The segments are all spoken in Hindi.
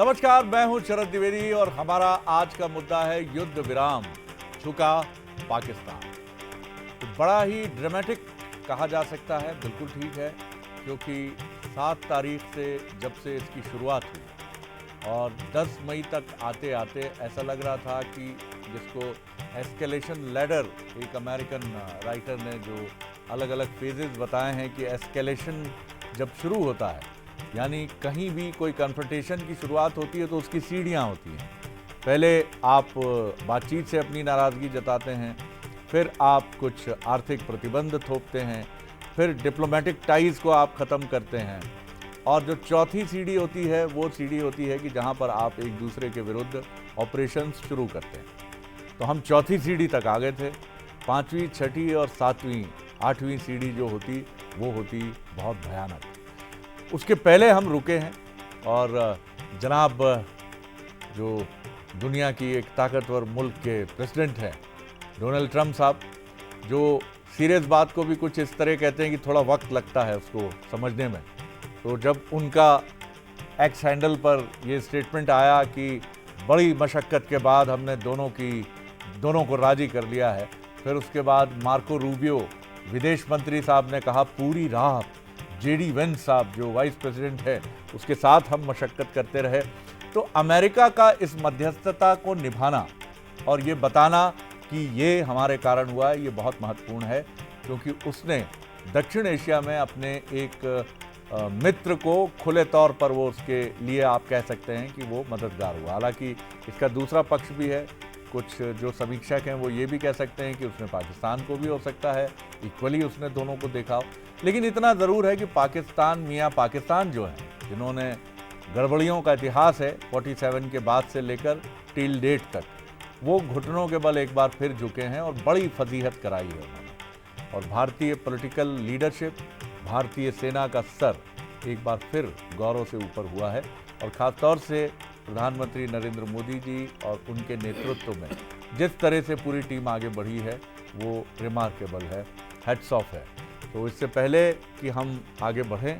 नमस्कार, मैं हूं शरद द्विवेदी और हमारा आज का मुद्दा है युद्ध विराम, झुका पाकिस्तान। तो बड़ा ही ड्रामेटिक कहा जा सकता है, बिल्कुल ठीक है, क्योंकि 7 तारीख से जब से इसकी शुरुआत हुई और 10 मई तक आते आते ऐसा लग रहा था कि जिसको एस्केलेशन लैडर, एक अमेरिकन राइटर ने जो अलग अलग फेजेस बताए हैं कि एस्केलेशन जब शुरू होता है यानी कहीं भी कोई कन्फ्रंटेशन की शुरुआत होती है तो उसकी सीढ़ियाँ होती हैं। पहले आप बातचीत से अपनी नाराज़गी जताते हैं, फिर आप कुछ आर्थिक प्रतिबंध थोपते हैं, फिर डिप्लोमेटिक टाइज़ को आप ख़त्म करते हैं और जो चौथी सीढ़ी होती है वो सीढ़ी होती है कि जहाँ पर आप एक दूसरे के विरुद्ध ऑपरेशंस शुरू करते हैं। तो हम चौथी सीढ़ी तक आ गए थे। 5वीं, 6वीं और 7वीं, 8वीं सीढ़ी जो होती वो होती बहुत भयानक। उसके पहले हम रुके हैं और जनाब जो दुनिया की एक ताकतवर मुल्क के प्रेसिडेंट हैं डोनाल्ड ट्रंप साहब, जो सीरियस बात को भी कुछ इस तरह कहते हैं कि थोड़ा वक्त लगता है उसको समझने में। तो जब उनका एक्स हैंडल पर ये स्टेटमेंट आया कि बड़ी मशक्क़त के बाद हमने दोनों को राज़ी कर लिया है, फिर उसके बाद मार्को रूबियो विदेश मंत्री साहब ने कहा पूरी रात जेडी वेंस साहब जो वाइस प्रेसिडेंट है उसके साथ हम मशक्क़त करते रहे। तो अमेरिका का इस मध्यस्थता को निभाना और ये बताना कि ये हमारे कारण हुआ है, ये बहुत महत्वपूर्ण है, क्योंकि उसने दक्षिण एशिया में अपने एक मित्र को खुले तौर पर वो उसके लिए आप कह सकते हैं कि वो मददगार हुआ। हालांकि इसका दूसरा पक्ष भी है, कुछ जो समीक्षक हैं वो ये भी कह सकते हैं कि उसने पाकिस्तान को भी हो सकता है इक्वली उसने दोनों को देखा हो। लेकिन इतना ज़रूर है कि पाकिस्तान, मियाँ पाकिस्तान जो हैं, जिन्होंने गड़बड़ियों का इतिहास है 47 के बाद से लेकर टिल डेट तक, वो घुटनों के बल एक बार फिर झुके हैं और बड़ी फजीहत कराई है उन्होंने। और भारतीय पॉलिटिकल लीडरशिप, भारतीय सेना का सर एक बार फिर गौरव से ऊपर हुआ है और ख़ास तौर से प्रधानमंत्री नरेंद्र मोदी जी और उनके नेतृत्व में जिस तरह से पूरी टीम आगे बढ़ी है वो रिमार्केबल है, हेड्स ऑफ है। तो इससे पहले कि हम आगे बढ़ें,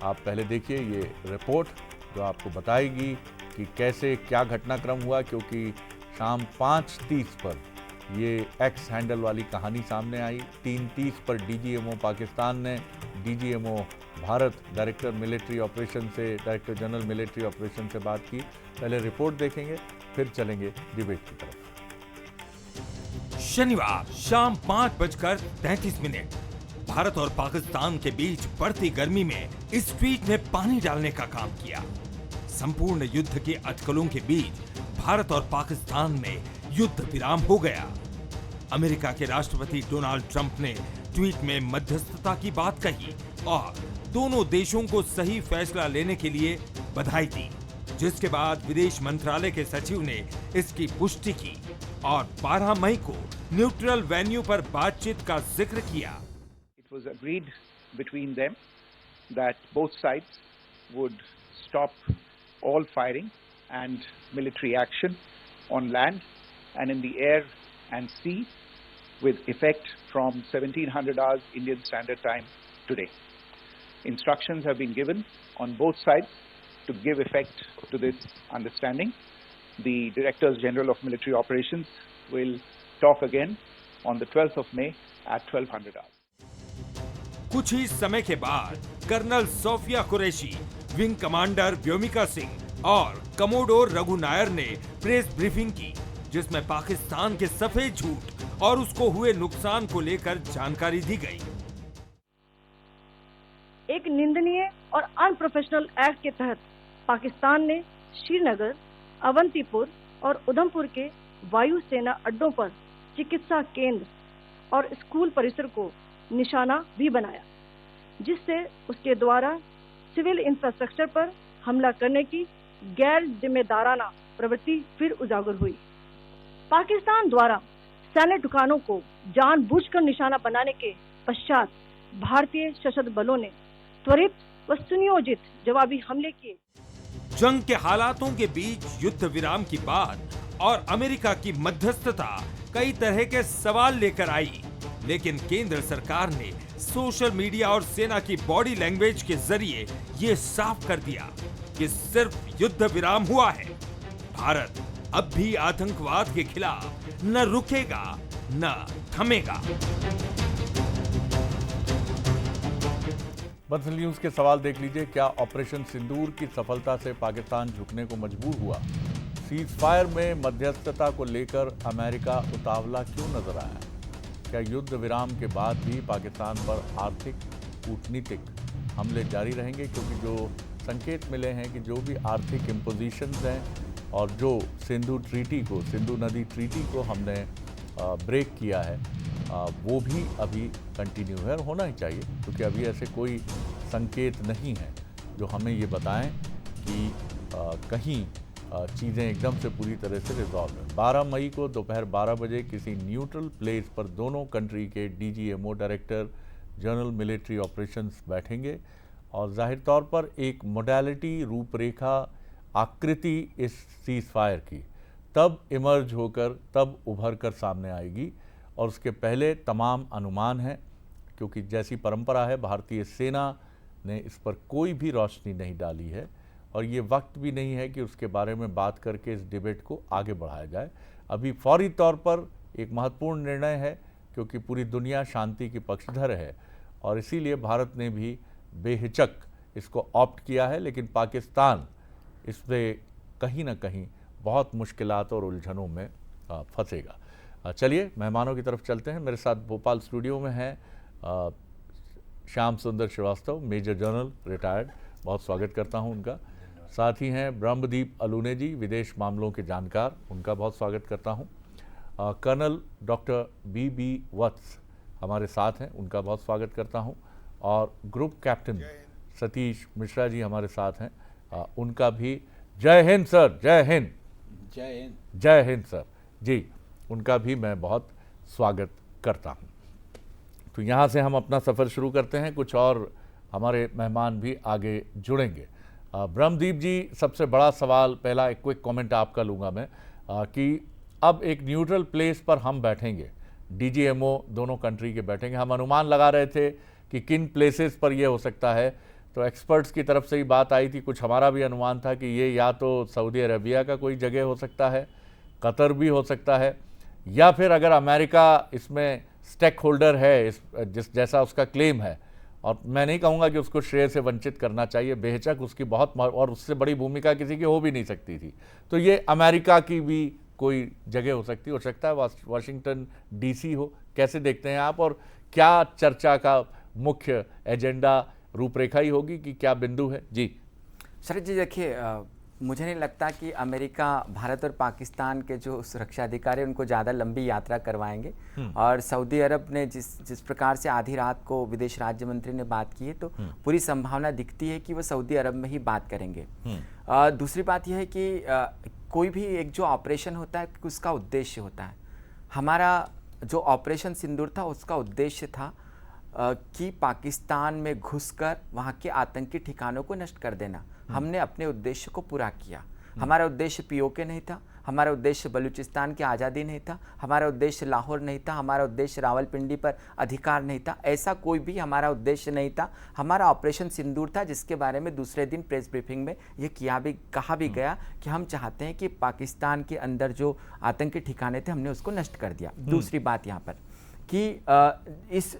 आप पहले देखिए ये रिपोर्ट जो आपको बताएगी कि कैसे क्या घटनाक्रम हुआ, क्योंकि शाम 5:30 पर ये एक्स हैंडल वाली कहानी सामने आई। 3:30 पर डीजीएमओ पाकिस्तान ने DGMO Bharat, director military operation से, डायरेक्टर जनरल मिलिट्री ऑपरेशन से बात की। पहले रिपोर्ट देखेंगे, फिर चलेंगे डिबेट की तरफ। शनिवार शाम 5:33 भारत और पाकिस्तान के बीच बढ़ती गर्मी में इस ट्वीट ने पानी डालने का काम किया। संपूर्ण युद्ध के अटकलों के बीच भारत और पाकिस्तान में युद्ध विराम हो गया। अमेरिका के राष्ट्रपति डोनाल्ड ट्रंप ने ट्वीट में मध्यस्थता की बात कही और दोनों देशों को सही फैसला लेने के लिए बधाई दी, जिसके बाद विदेश मंत्रालय के सचिव ने इसकी पुष्टि की और 12 मई को न्यूट्रल वेन्यू पर बातचीत का जिक्र किया। It was agreed between them that both sides would stop all firing and military action on land and in the air and sea with effect from 1700 hours Indian Standard Time today. Instructions have been given on both sides to give effect to this understanding. The Directors General of Military Operations will talk again on the 12th of May at 1200 hours. कुछ ही समय के बाद colonel Sofia Qureshi, wing commander Vyomika Singh और कमोडोर रघु नायर ने प्रेस ब्रीफिंग की, जिसमें पाकिस्तान के सफेद झूठ और उसको हुए नुकसान को लेकर जानकारी दी गई। एक निंदनीय और अनप्रोफेशनल एक्ट के तहत पाकिस्तान ने श्रीनगर, अवंतीपुर और उधमपुर के वायु सेना अड्डों पर चिकित्सा केंद्र और स्कूल परिसर को निशाना भी बनाया, जिससे उसके द्वारा सिविल इंफ्रास्ट्रक्चर पर हमला करने की गैर जिम्मेदाराना प्रवृत्ति फिर उजागर हुई। पाकिस्तान द्वारा सैन्य ठिकानों को जानबूझकर निशाना बनाने के पश्चात भारतीय सशस्त्र बलों ने त्वरित व सुनियोजित जवाबी हमले किए। जंग के हालातों के बीच युद्ध विराम की बात और अमेरिका की मध्यस्थता कई तरह के सवाल लेकर आई, लेकिन केंद्र सरकार ने सोशल मीडिया और सेना की बॉडी लैंग्वेज के जरिए ये साफ कर दिया कि सिर्फ युद्ध विराम हुआ है। भारत अब भी आतंकवाद के खिलाफ न रुकेगा न थमेगा। बंसल न्यूज के सवाल देख लीजिए। क्या ऑपरेशन सिंदूर की सफलता से पाकिस्तान झुकने को मजबूर हुआ? सीज फायर में मध्यस्थता को लेकर अमेरिका उतावला क्यों नजर आया? क्या युद्ध विराम के बाद भी पाकिस्तान पर आर्थिक कूटनीतिक हमले जारी रहेंगे? क्योंकि जो संकेत मिले हैं कि जो भी आर्थिक इम्पोजिशंस हैं और जो सिंधु नदी ट्रीटी को हमने ब्रेक किया है, वो भी अभी कंटिन्यू है और होना ही चाहिए, क्योंकि अभी ऐसे कोई संकेत नहीं है जो हमें ये बताएं कि कहीं चीज़ें एकदम से पूरी तरह से रिजॉल्व है। 12 मई को दोपहर 12 बजे किसी न्यूट्रल प्लेस पर दोनों कंट्री के DGMO director general military operations बैठेंगे और जाहिर तौर पर एक मोडालिटी, रूपरेखा, आकृति इस सीज फायर की तब इमर्ज होकर, तब उभर कर सामने आएगी। और उसके पहले तमाम अनुमान हैं, क्योंकि जैसी परंपरा है भारतीय सेना ने इस पर कोई भी रोशनी नहीं डाली है और ये वक्त भी नहीं है कि उसके बारे में बात करके इस डिबेट को आगे बढ़ाया जाए। अभी फौरी तौर पर एक महत्वपूर्ण निर्णय है, क्योंकि पूरी दुनिया शांति की पक्षधर है और इसीलिए भारत ने भी बेहिचक इसको ऑप्ट किया है। लेकिन पाकिस्तान इससे कहीं ना कहीं बहुत मुश्किलात और उलझनों में फंसेगा। चलिए मेहमानों की तरफ चलते हैं। मेरे साथ भोपाल स्टूडियो में हैं श्याम सुंदर श्रीवास्तव, मेजर जनरल रिटायर्ड, बहुत स्वागत करता हूं उनका। साथ ही हैं ब्रह्मदीप अलूने जी, विदेश मामलों के जानकार, उनका बहुत स्वागत करता हूं। कर्नल डॉक्टर BB वत्स हमारे साथ हैं, उनका बहुत स्वागत करता हूं। और ग्रुप कैप्टन सतीश मिश्रा जी हमारे साथ हैं, उनका भी जय हिंद सर। जय हिंद। जय हिंद। जय हिंद सर जी, उनका भी मैं बहुत स्वागत करता हूं। तो यहाँ से हम अपना सफ़र शुरू करते हैं, कुछ और हमारे मेहमान भी आगे जुड़ेंगे। ब्रह्मदीप जी, सबसे बड़ा सवाल, पहला एक क्विक कमेंट आपका लूँगा मैं कि अब एक न्यूट्रल प्लेस पर हम बैठेंगे, DGMO दोनों कंट्री के बैठेंगे। हम अनुमान लगा रहे थे कि किन प्लेसेस पर ये हो सकता है, तो एक्सपर्ट्स की तरफ से ही बात आई थी, कुछ हमारा भी अनुमान था कि ये या तो सऊदी अरबिया का कोई जगह हो सकता है, कतर भी हो सकता है, या फिर अगर अमेरिका इसमें स्टेक होल्डर है, जैसा उसका क्लेम है, और मैं नहीं कहूँगा कि उसको श्रेय से वंचित करना चाहिए, बेहिचक उसकी बहुत और उससे बड़ी भूमिका किसी की हो भी नहीं सकती थी, तो ये अमेरिका की भी कोई जगह हो सकता है, वाशिंगटन DC हो। कैसे देखते हैं आप, और क्या चर्चा का मुख्य एजेंडा रूपरेखा ही होगी कि क्या बिंदु है? जी शरद जी, देखिए मुझे नहीं लगता कि अमेरिका भारत और पाकिस्तान के जो सुरक्षा अधिकारी उनको ज़्यादा लंबी यात्रा करवाएंगे। और सऊदी अरब ने जिस प्रकार से आधी रात को विदेश राज्य मंत्री ने बात की है, तो पूरी संभावना दिखती है कि वो सऊदी अरब में ही बात करेंगे। दूसरी बात यह है कि कोई भी एक जो ऑपरेशन होता है उसका उद्देश्य होता है। हमारा जो ऑपरेशन सिंदूर था उसका उद्देश्य था कि पाकिस्तान में घुसकर वहाँ के आतंकी ठिकानों को नष्ट कर देना। हमने अपने उद्देश्य को पूरा किया। हमारा उद्देश्य POK नहीं था, हमारा उद्देश्य बलूचिस्तान की आज़ादी नहीं था, हमारा उद्देश्य लाहौर नहीं था, हमारा उद्देश्य रावलपिंडी पर अधिकार नहीं था, ऐसा कोई भी हमारा उद्देश्य नहीं था। हमारा ऑपरेशन सिंदूर था, जिसके बारे में दूसरे दिन प्रेस ब्रीफिंग में ये कहा भी गया कि हम चाहते हैं कि पाकिस्तान के अंदर जो आतंकी ठिकाने थे हमने उसको नष्ट कर दिया। दूसरी बात यहाँ पर कि इस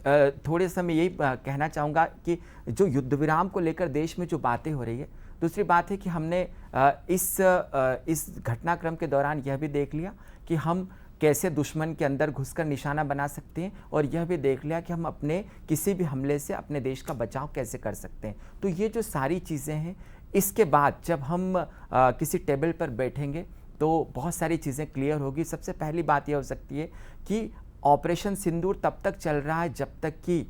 थोड़े समय यही कहना चाहूँगा कि जो युद्ध विराम को लेकर देश में जो बातें हो रही है, दूसरी बात है कि हमने इस घटनाक्रम के दौरान यह भी देख लिया कि हम कैसे दुश्मन के अंदर घुसकर निशाना बना सकते हैं, और यह भी देख लिया कि हम अपने किसी भी हमले से अपने देश का बचाव कैसे कर सकते हैं। तो ये जो सारी चीज़ें हैं, इसके बाद जब हम किसी टेबल पर बैठेंगे तो बहुत सारी चीज़ें क्लियर होगी। सबसे पहली बात यह हो सकती है कि ऑपरेशन सिंदूर तब तक चल रहा है जब तक कि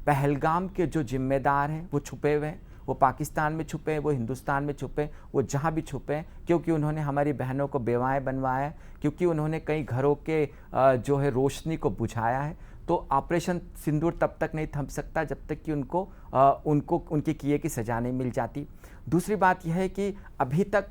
पहलगाम के जो जिम्मेदार हैं वो छुपे हुए हैं, वो पाकिस्तान में छुपे हैं, वो हिंदुस्तान में छुपे हैं, वो जहाँ भी छुपे हैं, क्योंकि उन्होंने हमारी बहनों को बेवाएँ बनवाया है, क्योंकि उन्होंने कई घरों के जो है रोशनी को बुझाया है। तो ऑपरेशन सिंदूर तब तक नहीं थम सकता जब तक कि उनको उनके किए की सज़ा नहीं मिल जाती। दूसरी बात यह है कि अभी तक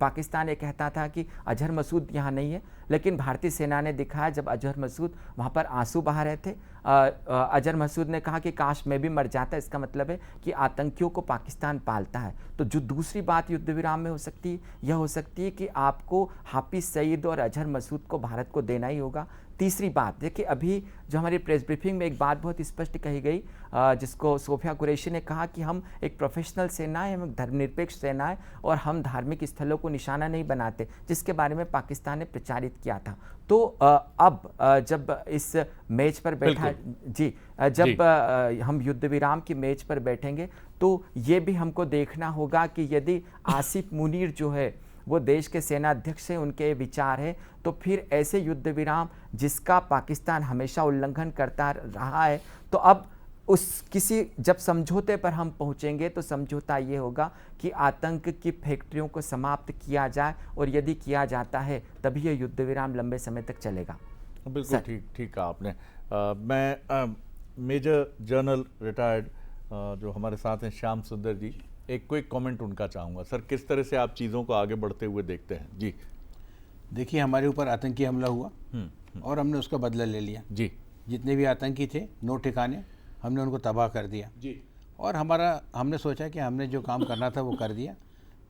पाकिस्तान ये कहता था कि अजहर मसूद यहाँ नहीं है, लेकिन भारतीय सेना ने दिखाया जब अजहर मसूद वहाँ पर आंसू बहा रहे थे। अजहर मसूद ने कहा कि काश मैं भी मर जाता। इसका मतलब है कि आतंकियों को पाकिस्तान पालता है। तो जो दूसरी बात युद्ध विराम में हो सकती है, यह हो सकती है कि आपको हाफिज सईद और अजहर मसूद को भारत को देना ही होगा। तीसरी बात देखिए, अभी जो हमारी प्रेस ब्रीफिंग में एक बात बहुत स्पष्ट कही गई, जिसको सोफिया कुरैशी ने कहा कि हम एक प्रोफेशनल सेना है, हम धर्मनिरपेक्ष सेना है और हम धार्मिक स्थलों को निशाना नहीं बनाते, जिसके बारे में पाकिस्तान ने प्रचारित किया था। तो अब जब इस मेज पर बैठा जब हम युद्ध विराम की मेज पर बैठेंगे तो ये भी हमको देखना होगा कि यदि आसिफ मुनीर जो है वो देश के सेना अध्यक्ष हैं, उनके विचार है, तो फिर ऐसे युद्ध विराम जिसका पाकिस्तान हमेशा उल्लंघन करता रहा है, तो अब जब समझौते पर हम पहुंचेंगे तो समझौता ये होगा कि आतंक की फैक्ट्रियों को समाप्त किया जाए, और यदि किया जाता है तभी ये युद्ध विराम लंबे समय तक चलेगा। बिल्कुल ठीक कहा आपने। मैं मेजर जनरल रिटायर्ड जो हमारे साथ हैं श्याम सुंदर जी, एक क्विक कमेंट उनका चाहूँगा। सर, किस तरह से आप चीज़ों को आगे बढ़ते हुए देखते हैं? जी देखिए, हमारे ऊपर आतंकी हमला हुआ और हमने उसका बदला ले लिया जी। जितने भी आतंकी थे नो ठिकाने, हमने उनको तबाह कर दिया जी। और हमने सोचा कि हमने जो काम करना था वो कर दिया।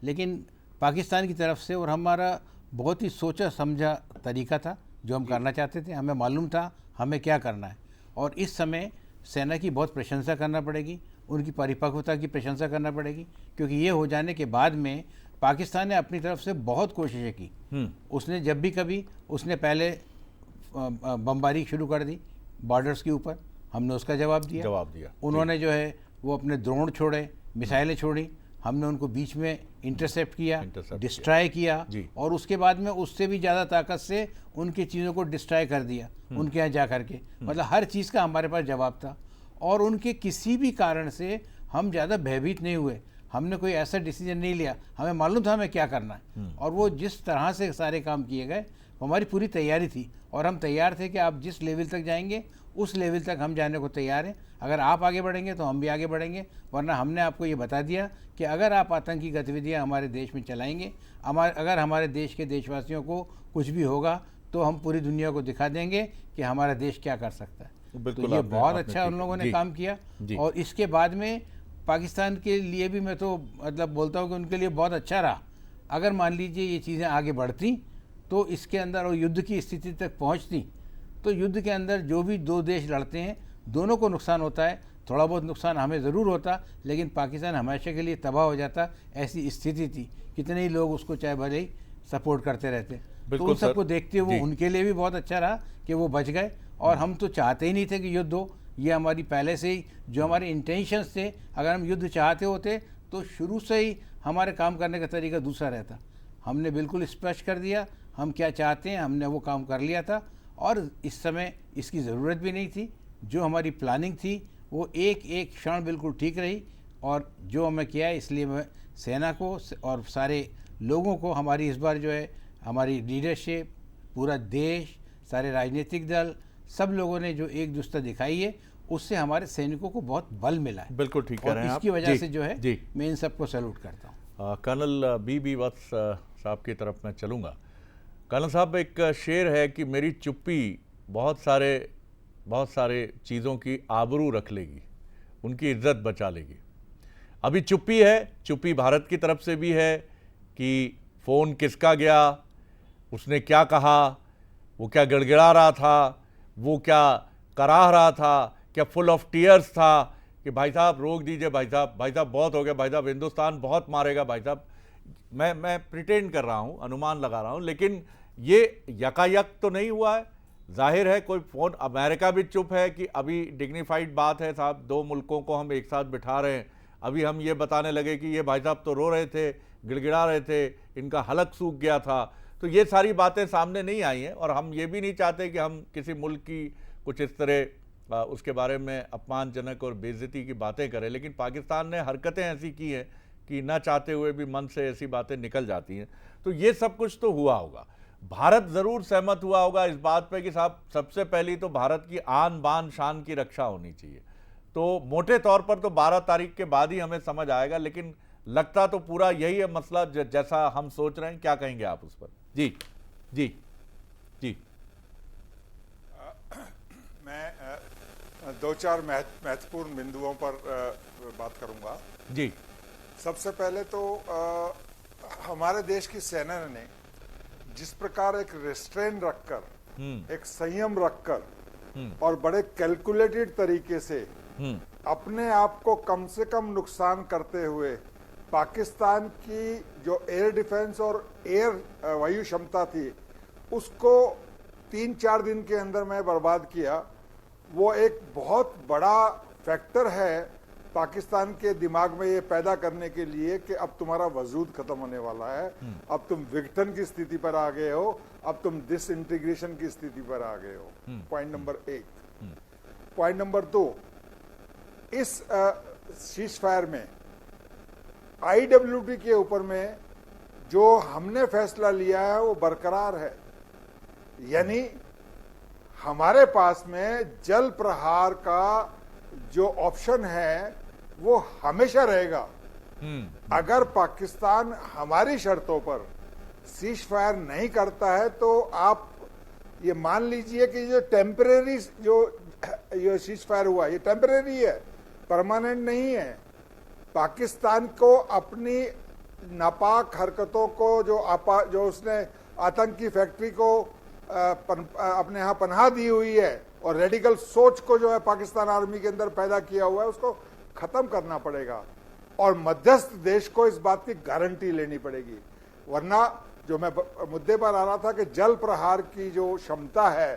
लेकिन पाकिस्तान की तरफ से और हमारा बहुत ही सोचा समझा तरीका था जो हम करना चाहते थे। हमें मालूम था हमें क्या करना है, और इस समय सेना की बहुत प्रशंसा करना पड़ेगी, उनकी परिपक्वता की प्रशंसा करना पड़ेगी, क्योंकि ये हो जाने के बाद में पाकिस्तान ने अपनी तरफ से बहुत कोशिशें की। उसने जब भी कभी उसने पहले बमबारी शुरू कर दी बॉर्डर्स के ऊपर, हमने उसका जवाब दिया। उन्होंने जो है वो अपने ड्रोन छोड़े, मिसाइलें छोड़ी, हमने उनको बीच में इंटरसेप्ट किया, डिस्ट्रॉय किया, और उसके बाद में उससे भी ज़्यादा ताकत से उनकी चीज़ों को डिस्ट्रॉय कर दिया उनके यहाँ जा करके। मतलब हर चीज़ का हमारे पास जवाब था, और उनके किसी भी कारण से हम ज़्यादा भयभीत नहीं हुए। हमने कोई ऐसा डिसीजन नहीं लिया, हमें मालूम था हमें क्या करना है, और वो जिस तरह से सारे काम किए गए, हमारी पूरी तैयारी थी, और हम तैयार थे कि आप जिस लेवल तक जाएंगे उस लेवल तक हम जाने को तैयार हैं। अगर आप आगे बढ़ेंगे तो हम भी आगे बढ़ेंगे, वरना हमने आपको ये बता दिया कि अगर आप आतंकी गतिविधियां हमारे देश में चलाएंगे, अगर हमारे देश के देशवासियों को कुछ भी होगा, तो हम पूरी दुनिया को दिखा देंगे कि हमारा देश क्या कर सकता है। तो ये बहुत अच्छा उन लोगों ने काम किया। और इसके बाद में पाकिस्तान के लिए भी मैं तो मतलब बोलता हूँ कि उनके लिए बहुत अच्छा रहा। अगर मान लीजिए ये चीज़ें आगे बढ़ती तो इसके अंदर और युद्ध की स्थिति तक पहुँचती, तो युद्ध के अंदर जो भी दो देश लड़ते हैं दोनों को नुकसान होता है। थोड़ा बहुत नुकसान हमें ज़रूर होता, लेकिन पाकिस्तान हमेशा के लिए तबाह हो जाता, ऐसी स्थिति थी। कितने ही लोग उसको चाहे भले ही सपोर्ट करते रहते। तो उन सबको देखते हुए उनके लिए भी बहुत अच्छा रहा कि वो बच गए। और हम तो चाहते ही नहीं थे कि युद्ध हो, ये हमारी पहले से ही जो हमारे इंटेंशंस थे। अगर हम युद्ध चाहते होते तो शुरू से ही हमारे काम करने का तरीका दूसरा रहता। हमने बिल्कुल स्पष्ट कर दिया हम क्या चाहते हैं, हमने वो काम कर लिया था, और इस समय इसकी ज़रूरत भी नहीं थी। जो हमारी प्लानिंग थी वो एक एक क्षण बिल्कुल ठीक रही, और जो हमें किया है, इसलिए मैं सेना को और सारे लोगों को, हमारी इस बार जो है हमारी लीडरशिप, पूरा देश, सारे राजनीतिक दल, सब लोगों ने जो एक दुष्टता दिखाई है, उससे हमारे सैनिकों को बहुत बल मिला है। बिल्कुल ठीक कह रहे हैं आप। इसकी वजह से जो है मैं इन सबको सैल्यूट करता हूँ। कर्नल बी वत्स साहब की तरफ मैं चलूँगा। कर्नल साहब, एक शेर है कि मेरी चुप्पी बहुत सारे चीज़ों की आबरू रख लेगी, उनकी इज्जत बचा लेगी। अभी चुप्पी है, चुप्पी भारत की तरफ से भी है कि फ़ोन किसका गया, उसने क्या कहा, वो क्या गिड़गिड़ा रहा था, वो क्या कराह रहा था, क्या फुल ऑफ टीयर्स था कि भाई साहब रोक दीजिए, भाई साहब बहुत हो गया, भाई साहब हिंदुस्तान बहुत मारेगा, भाई साहब। मैं प्रिटेंड कर रहा हूँ, अनुमान लगा रहा हूँ, लेकिन ये यकायक तो नहीं हुआ है। जाहिर है कोई फ़ोन, अमेरिका भी चुप है कि अभी डिग्निफाइड बात है साहब, दो मुल्कों को हम एक साथ बिठा रहे हैं, अभी हम ये बताने लगे कि ये भाई साहब तो रो रहे थे, गिड़गिड़ा रहे थे, इनका हलक सूख गया था। तो ये सारी बातें सामने नहीं आई हैं, और हम ये भी नहीं चाहते कि हम किसी मुल्क की कुछ इस तरह उसके बारे में अपमानजनक और बेइज्जती की बातें करें। लेकिन पाकिस्तान ने हरकतें ऐसी की हैं कि ना चाहते हुए भी मन से ऐसी बातें निकल जाती हैं। तो ये सब कुछ तो हुआ होगा। भारत जरूर सहमत हुआ होगा इस बात पे कि साहब सबसे पहली तो भारत की आन बान शान की रक्षा होनी चाहिए। तो मोटे तौर पर तो 12 तारीख के बाद ही हमें समझ आएगा, लेकिन लगता तो पूरा यही है मसला जैसा हम सोच रहे हैं। क्या कहेंगे आप उस पर? जी जी जी। मैं दो चार महत्वपूर्ण बिंदुओं पर बात करूंगा। जी। सबसे पहले तो हमारे देश की सेना ने जिस प्रकार एक रेस्ट्रेन रखकर, एक संयम रखकर और बड़े कैलकुलेटेड तरीके से अपने आप को कम से कम नुकसान करते हुए पाकिस्तान की जो एयर डिफेंस और एयर वायु क्षमता थी उसको 3-4 दिन के अंदर में बर्बाद किया, वो एक बहुत बड़ा फैक्टर है पाकिस्तान के दिमाग में ये पैदा करने के लिए कि अब तुम्हारा वजूद खत्म होने वाला है, अब तुम विघटन की स्थिति पर आ गए हो, अब तुम डिसइंटीग्रेशन की स्थिति पर आ गए हो। Point number 1। पॉइंट नंबर 2, इस सीज फायर में IWT के ऊपर में जो हमने फैसला लिया है वो बरकरार है, यानी हमारे पास में जल प्रहार का जो ऑप्शन है वो हमेशा रहेगा। अगर पाकिस्तान हमारी शर्तों पर सीज फायर नहीं करता है तो आप ये मान लीजिए कि जो टेम्परेरी जो सीज फायर हुआ ये टेम्परेरी है, परमानेंट नहीं है। पाकिस्तान को अपनी नापाक हरकतों को जो उसने आतंकी फैक्ट्री को अपने यहाँ पनाह दी हुई है और रेडिकल सोच को जो है पाकिस्तान आर्मी के अंदर पैदा किया हुआ है उसको खत्म करना पड़ेगा और मध्यस्थ देश को इस बात की गारंटी लेनी पड़ेगी। वरना जो मैं मुद्दे पर आ रहा था कि जल प्रहार की जो क्षमता है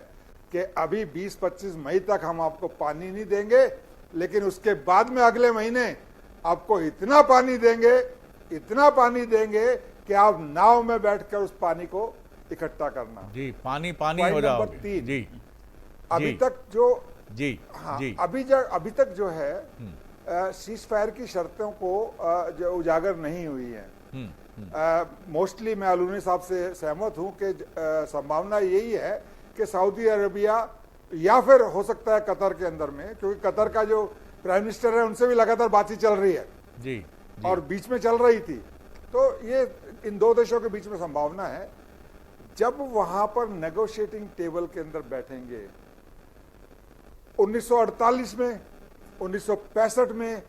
कि अभी 20-25 मई तक हम आपको पानी नहीं देंगे, लेकिन उसके बाद में अगले महीने आपको इतना पानी देंगे कि आप नाव में बैठकर उस पानी को इकट्ठा करना। जी, पानी हो जाओगे। 3, जी, अभी तक जो जी, हाँ, जी, अभी तक जो है सीज फायर की शर्तों को जो उजागर नहीं हुई है। मोस्टली मैं अलूनी साहब से सहमत हूं कि संभावना यही है कि सऊदी अरेबिया या फिर हो सकता है कतर के अंदर में, क्योंकि कतर का जो प्राइम मिनिस्टर है उनसे भी लगातार बातचीत चल रही है जी, जी। और बीच में चल रही थी, तो ये इन दो देशों के बीच में संभावना है। जब वहां पर नेगोशिएटिंग टेबल के अंदर बैठेंगे 1948 में, 1965 में,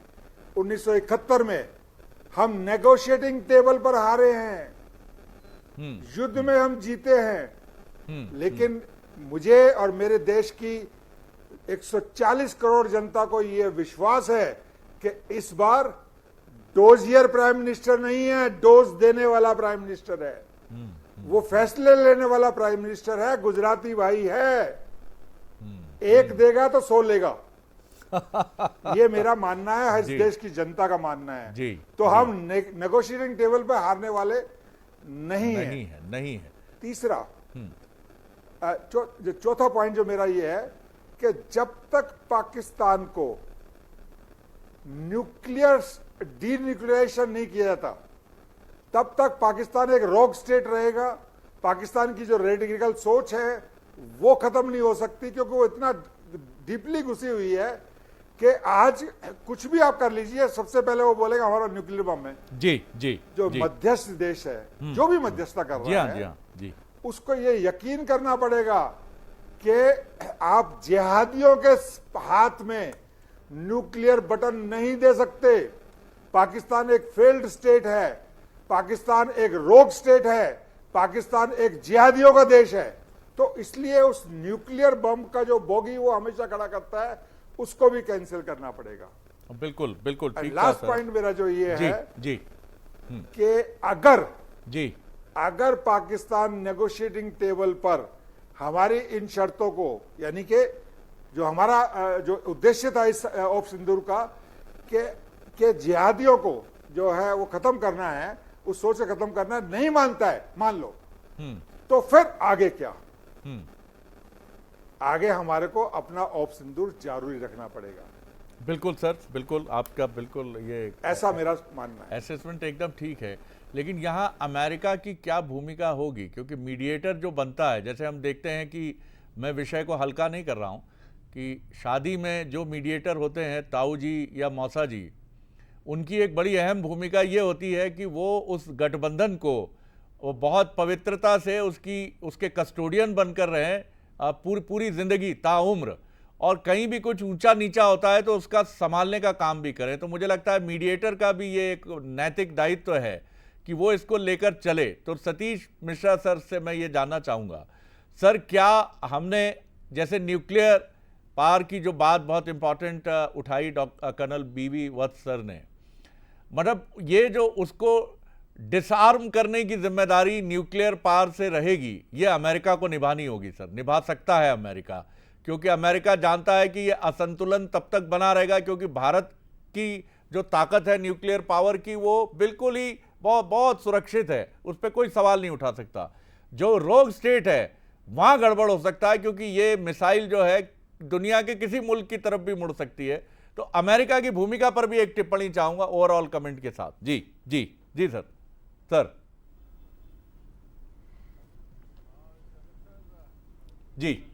1971 में हम नेगोशिएटिंग टेबल पर हारे हैं, युद्ध में हम जीते हैं, लेकिन मुझे और मेरे देश की 140 करोड़ जनता को यह विश्वास है कि इस बार डोजियर प्राइम मिनिस्टर नहीं है, डोज देने वाला प्राइम मिनिस्टर है, वो फैसले लेने वाला प्राइम मिनिस्टर है, गुजराती भाई है, एक देगा तो 100 लेगा। ये मेरा मानना है, इस देश की जनता का मानना है जी, तो हम नेगोशिएटिंग टेबल पर हारने वाले नहीं है। तीसरा जो चौथा पॉइंट जो मेरा ये है कि जब तक पाकिस्तान को न्यूक्लियर डीन्यूक्लियरेशन नहीं किया जाता तब तक पाकिस्तान एक रोग स्टेट रहेगा। पाकिस्तान की जो रेडिकल सोच है वो खत्म नहीं हो सकती, क्योंकि वो इतना डीपली घुसी हुई है कि आज कुछ भी आप कर लीजिए, सबसे पहले वो बोलेगा हमारा न्यूक्लियर बम है। जी जी जो जी। मध्यस्थ देश है, जो भी मध्यस्थता कर रहा है, जी, उसको ये यकीन करना पड़ेगा कि आप जिहादियों के हाथ में न्यूक्लियर बटन नहीं दे सकते। पाकिस्तान एक फेल्ड स्टेट है, पाकिस्तान एक रोग स्टेट है, पाकिस्तान एक जिहादियों का देश है, तो इसलिए उस न्यूक्लियर बम का जो बोगी वो हमेशा खड़ा करता है उसको भी कैंसिल करना पड़ेगा। बिल्कुल बिल्कुल ठीक। लास्ट पॉइंट मेरा जो ये जी, है जी, कि अगर पाकिस्तान नेगोशिएटिंग टेबल पर हमारी इन शर्तों को, यानी कि जो हमारा जो उद्देश्य था इस ऑफ सिंदूर का कि जिहादियों को जो है वो खत्म करना है, उस सोच से खत्म करना है, नहीं मानता है, मान लो, तो फिर आगे क्या? आगे हमारे को अपना ऑफ सिंदूर जारी रखना पड़ेगा। बिल्कुल सर, बिल्कुल आपका बिल्कुल ये ऐसा मेरा मानना है। असेसमेंट एकदम ठीक है, लेकिन यहाँ अमेरिका की क्या भूमिका होगी? क्योंकि मीडिएटर जो बनता है, जैसे हम देखते हैं कि मैं विषय को हल्का नहीं कर रहा हूँ कि शादी में जो मीडिएटर होते हैं, ताऊ जी या मौसा जी, उनकी एक बड़ी अहम भूमिका ये होती है कि वो उस गठबंधन को वो बहुत पवित्रता से उसके कस्टोडियन बनकर रहें पूरी जिंदगी ताउम्र, और कहीं भी कुछ ऊंचा नीचा होता है तो उसका संभालने का काम भी करें। तो मुझे लगता है मीडिएटर का भी ये एक नैतिक दायित्व है कि वो इसको लेकर चले। तो सतीश मिश्रा सर से मैं ये जानना चाहूँगा, सर क्या हमने जैसे न्यूक्लियर पावर की जो बात बहुत इंपॉर्टेंट उठाई कर्नल बीवी वत्स सर ने, मतलब ये जो उसको डिसआर्म करने की जिम्मेदारी न्यूक्लियर पावर से रहेगी, ये अमेरिका को निभानी होगी सर, निभा सकता है अमेरिका, क्योंकि अमेरिका जानता है कि ये असंतुलन तब तक बना रहेगा क्योंकि भारत की जो ताकत है न्यूक्लियर पावर की वो बिल्कुल ही बहुत सुरक्षित है, उस पर कोई सवाल नहीं उठा सकता। जो रोग स्टेट है वहाँ गड़बड़ हो सकता है क्योंकि ये मिसाइल जो है दुनिया के किसी मुल्क की तरफ भी मुड़ सकती है। तो अमेरिका की भूमिका पर भी एक टिप्पणी चाहूंगा ओवरऑल कमेंट के साथ। जी जी जी सर। सर जी।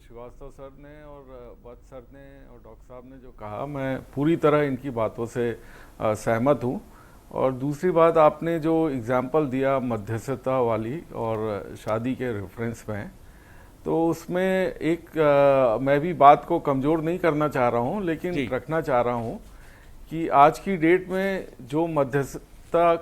श्रीवास्तव सर ने और वत्स सर ने और डॉक्टर साहब ने जो कहा, मैं पूरी तरह इनकी बातों से सहमत हूँ। और दूसरी बात, आपने जो एग्जाम्पल दिया मध्यस्थता वाली और शादी के रेफरेंस में, तो उसमें एक मैं भी बात को कमज़ोर नहीं करना चाह रहा हूँ, लेकिन रखना चाह रहा हूँ कि आज की डेट में जो मध्यस्थता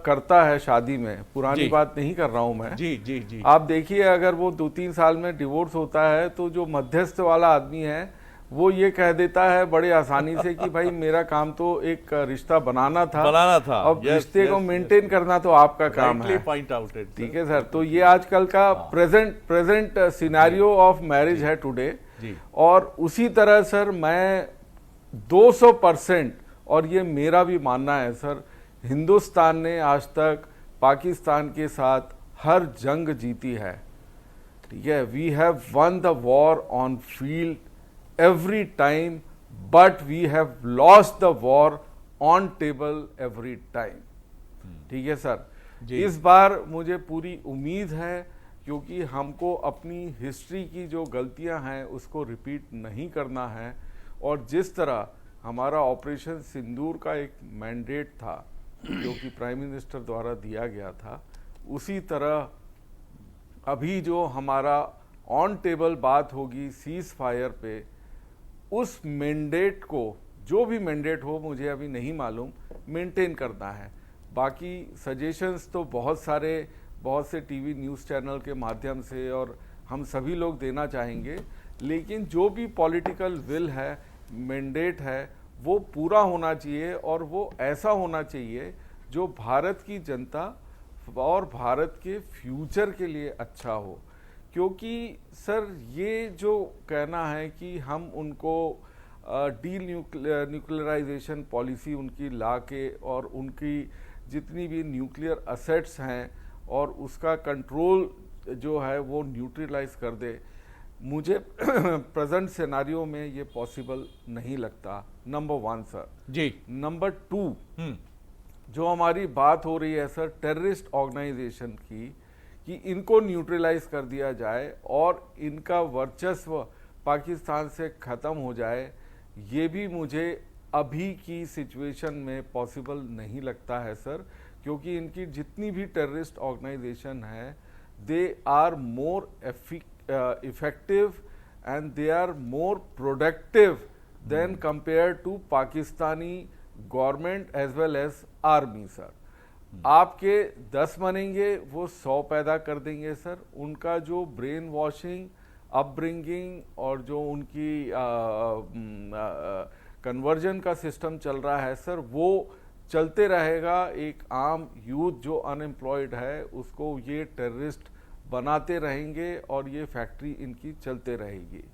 करता है शादी में, पुरानी बात नहीं कर रहा हूँ मैं, जी जी जी, आप देखिए अगर वो 2-3 साल में डिवोर्स होता है तो जो मध्यस्थ वाला आदमी है वो ये कह देता है बड़े आसानी से कि भाई मेरा काम तो एक रिश्ता बनाना था अब रिश्ते को मेंटेन करना तो आपका काम है। पॉइंट आउट, ठीक है सर। तो ये आजकल का प्रेजेंट सिनेरियो ऑफ मैरिज है टुडे। और उसी तरह सर मैं 200%, और ये मेरा भी मानना है सर, हिंदुस्तान ने आज तक पाकिस्तान के साथ हर जंग जीती है। ठीक है, we have won the war on field every time, but we have lost the war on table every time। ठीक है सर। इस बार मुझे पूरी उम्मीद है क्योंकि हमको अपनी हिस्ट्री की जो गलतियां हैं उसको रिपीट नहीं करना है। और जिस तरह हमारा ऑपरेशन सिंदूर का एक मैंडेट था जो कि प्राइम मिनिस्टर द्वारा दिया गया था, उसी तरह अभी जो हमारा ऑन टेबल बात होगी सीज फायर पे, उस मैंडेट को, जो भी मैंडेट हो मुझे अभी नहीं मालूम, मेंटेन करना है। बाकी सजेशंस तो बहुत से टीवी न्यूज़ चैनल के माध्यम से और हम सभी लोग देना चाहेंगे, लेकिन जो भी पॉलिटिकल विल है, मैंडेट है, वो पूरा होना चाहिए और वो ऐसा होना चाहिए जो भारत की जनता और भारत के फ्यूचर के लिए अच्छा हो। क्योंकि सर ये जो कहना है कि हम उनको न्यूक्लियराइजेशन पॉलिसी उनकी ला के और उनकी जितनी भी न्यूक्लियर असेट्स हैं और उसका कंट्रोल जो है वो न्यूट्रलाइज कर दे, मुझे प्रेजेंट सिनेरियो में ये पॉसिबल नहीं लगता। नंबर 1 सर जी। नंबर 2, जो हमारी बात हो रही है सर टेररिस्ट ऑर्गेनाइजेशन की, कि इनको न्यूट्रलाइज कर दिया जाए और इनका वर्चस्व पाकिस्तान से ख़त्म हो जाए, ये भी मुझे अभी की सिचुएशन में पॉसिबल नहीं लगता है सर। क्योंकि इनकी जितनी भी टेररिस्ट ऑर्गेनाइजेशन है, they are more effective and they are more productive than compare to Pakistani government as well as army sir. आपके 10 बनेंगे, वो 100 पैदा कर देंगे सर। उनका जो ब्रेन वॉशिंग, अपब्रिंगिंग और जो उनकी कन्वर्जन का सिस्टम चल रहा है सर, वो चलते रहेगा। एक आम यूथ जो अनएम्प्लॉयड है उसको ये टेररिस्ट बनाते रहेंगे और ये फैक्ट्री इनकी चलते रहेगी।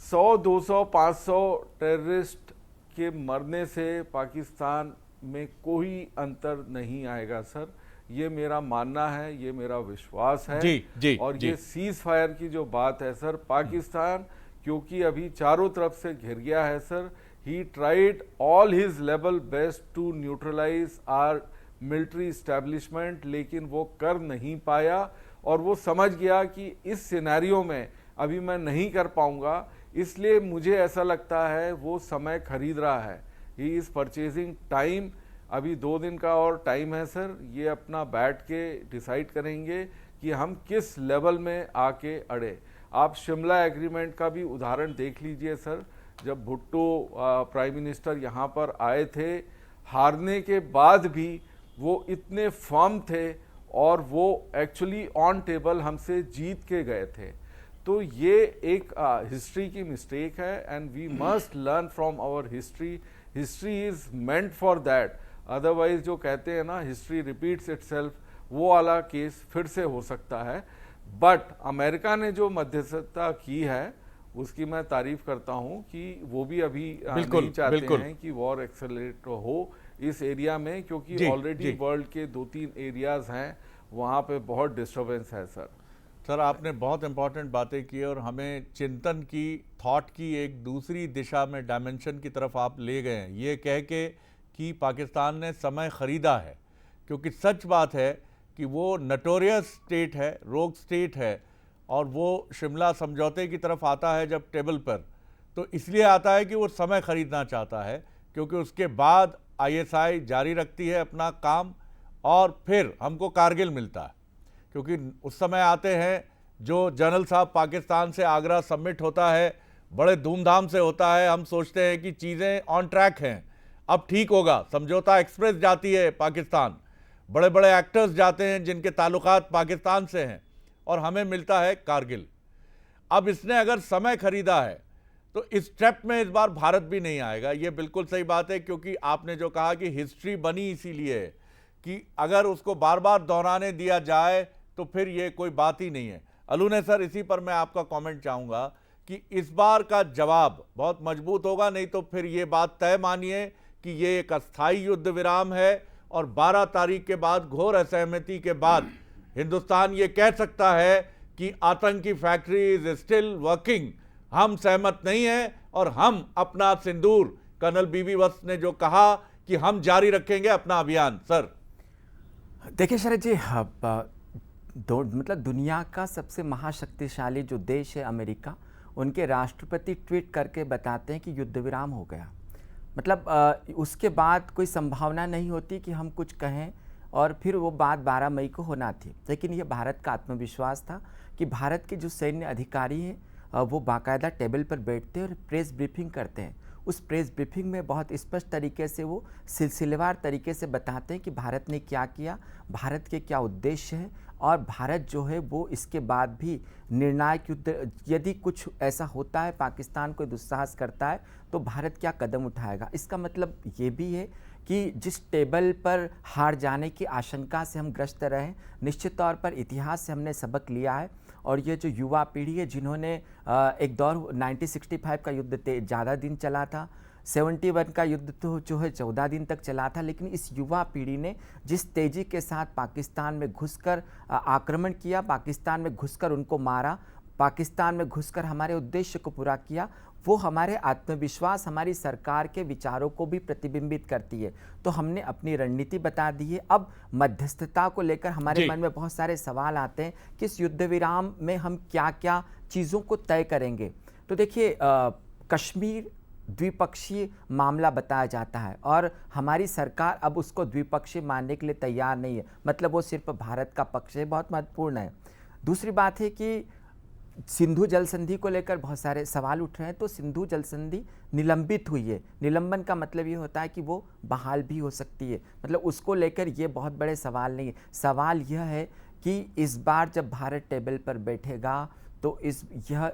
100, 200, 500 टेररिस्ट के मरने से पाकिस्तान में कोई अंतर नहीं आएगा सर। ये मेरा मानना है, ये मेरा विश्वास है। जी, और ये सीज फायर की जो बात है सर, पाकिस्तान क्योंकि अभी चारों तरफ से घिर गया है sir. He tried all his level best to neutralize our military establishment, लेकिन वो कर नहीं पाया और वो समझ गया कि इस सिनेरियो में अभी मैं नहीं कर पाऊंगा, इसलिए मुझे ऐसा लगता है वो समय खरीद रहा है। He is purchasing time. अभी 2 दिन का और टाइम है सर, ये अपना बैठ के डिसाइड करेंगे कि हम किस लेवल में आके अड़े। आप शिमला एग्रीमेंट का भी उदाहरण देख लीजिए सर, जब भुट्टो प्राइम मिनिस्टर यहाँ पर आए थे, हारने के बाद भी वो इतने फर्म थे और वो एक्चुअली ऑन टेबल हमसे जीत के गए थे। तो ये एक हिस्ट्री की मिस्टेक है and we must learn from our history. History is meant for that. Otherwise जो कहते हैं ना हिस्ट्री रिपीट्स इटसेल्फ, वो वाला केस फिर से हो सकता है। बट अमेरिका ने जो मध्यस्थता की है उसकी मैं तारीफ करता हूं कि वो भी अभी नहीं चाहते हैं कि वॉर एक्सेलरेट हो इस एरिया में, क्योंकि ऑलरेडी वर्ल्ड के 2-3 एरियाज हैं वहां पे बहुत डिस्टर्बेंस है सर। सर आपने बहुत इंपॉर्टेंट बातें की और हमें चिंतन की, थॉट की एक दूसरी दिशा में, डायमेंशन की तरफ आप ले गए हैं, ये कह के कि पाकिस्तान ने समय ख़रीदा है। क्योंकि सच बात है कि वो नटोरियस स्टेट है, रोग स्टेट है, और वो शिमला समझौते की तरफ आता है जब टेबल पर, तो इसलिए आता है कि वो समय ख़रीदना चाहता है, क्योंकि उसके बाद ISI जारी रखती है अपना काम और फिर हमको कारगिल मिलता है। क्योंकि उस समय आते हैं जो जनरल साहब पाकिस्तान से आगरा सबमिट होता है, बड़े धूमधाम से होता है, हम सोचते हैं कि चीज़ें ऑन ट्रैक हैं, अब ठीक होगा। समझौता एक्सप्रेस जाती है पाकिस्तान, बड़े बड़े एक्टर्स जाते हैं जिनके ताल्लुकात पाकिस्तान से हैं, और हमें मिलता है कारगिल। अब इसने अगर समय खरीदा है तो इस स्टेप में इस बार भारत भी नहीं आएगा। ये बिल्कुल सही बात है, क्योंकि आपने जो कहा कि हिस्ट्री बनी इसीलिए है कि अगर उसको बार बार दोहराने दिया जाए तो फिर ये कोई बात ही नहीं है। अलूने सर, इसी पर मैं आपका कमेंट चाहूँगा कि इस बार का जवाब बहुत मजबूत होगा, नहीं तो फिर ये बात तय मानिए कि ये एक अस्थायी युद्ध विराम है और 12 तारीख के बाद घोर असहमति के बाद हिंदुस्तान ये कह सकता है कि आतंकी फैक्ट्री इज स्टिल वर्किंग, हम सहमत नहीं हैं और हम अपना सिंदूर, कर्नल बीबी वत्स ने जो कहा कि हम जारी रखेंगे अपना अभियान। सर देखिए शरद जी, मतलब दुनिया का सबसे महाशक्तिशाली जो देश है अमेरिका, उनके राष्ट्रपति ट्वीट करके बताते हैं कि युद्ध विराम हो गया। मतलब उसके बाद कोई संभावना नहीं होती कि हम कुछ कहें, और फिर वो बात 12 मई को होना थी। लेकिन ये भारत का आत्मविश्वास था कि भारत के जो सैन्य अधिकारी हैं वो बाकायदा टेबल पर बैठते हैं और प्रेस ब्रीफिंग करते हैं। उस प्रेस ब्रीफिंग में बहुत स्पष्ट तरीके से वो सिलसिलेवार तरीके से बताते हैं कि भारत ने क्या किया, भारत के क्या उद्देश्य हैं, और भारत जो है वो इसके बाद भी निर्णायक युद्ध, यदि कुछ ऐसा होता है, पाकिस्तान कोई दुस्साहस करता है, तो भारत क्या कदम उठाएगा। इसका मतलब ये भी है कि जिस टेबल पर हार जाने की आशंका से हम ग्रस्त रहे, निश्चित तौर पर इतिहास से हमने सबक लिया है। और ये जो युवा पीढ़ी है जिन्होंने एक दौर 1965 का युद्ध ज़्यादा दिन चला था, 71 का युद्ध तो जो है 14 दिन तक चला था, लेकिन इस युवा पीढ़ी ने जिस तेज़ी के साथ पाकिस्तान में घुसकर आक्रमण किया, पाकिस्तान में घुसकर उनको मारा, पाकिस्तान में घुसकर हमारे उद्देश्य को पूरा किया, वो हमारे आत्मविश्वास, हमारी सरकार के विचारों को भी प्रतिबिंबित करती है। तो हमने अपनी रणनीति बता दी है। अब मध्यस्थता को लेकर हमारे मन में बहुत सारे सवाल आते हैं कि इस युद्ध विराम में हम क्या क्या चीज़ों को तय करेंगे। तो देखिए, कश्मीर द्विपक्षीय मामला बताया जाता है और हमारी सरकार अब उसको द्विपक्षीय मानने के लिए तैयार नहीं है। मतलब वो सिर्फ भारत का पक्ष है, बहुत महत्वपूर्ण है। दूसरी बात है कि सिंधु जल संधि को लेकर बहुत सारे सवाल उठ रहे हैं। तो सिंधु जल संधि निलंबित हुई है। निलंबन का मतलब ये होता है कि वो बहाल भी हो सकती है। मतलब उसको लेकर ये बहुत बड़े सवाल नहीं है। सवाल यह है कि इस बार जब भारत टेबल पर बैठेगा तो यह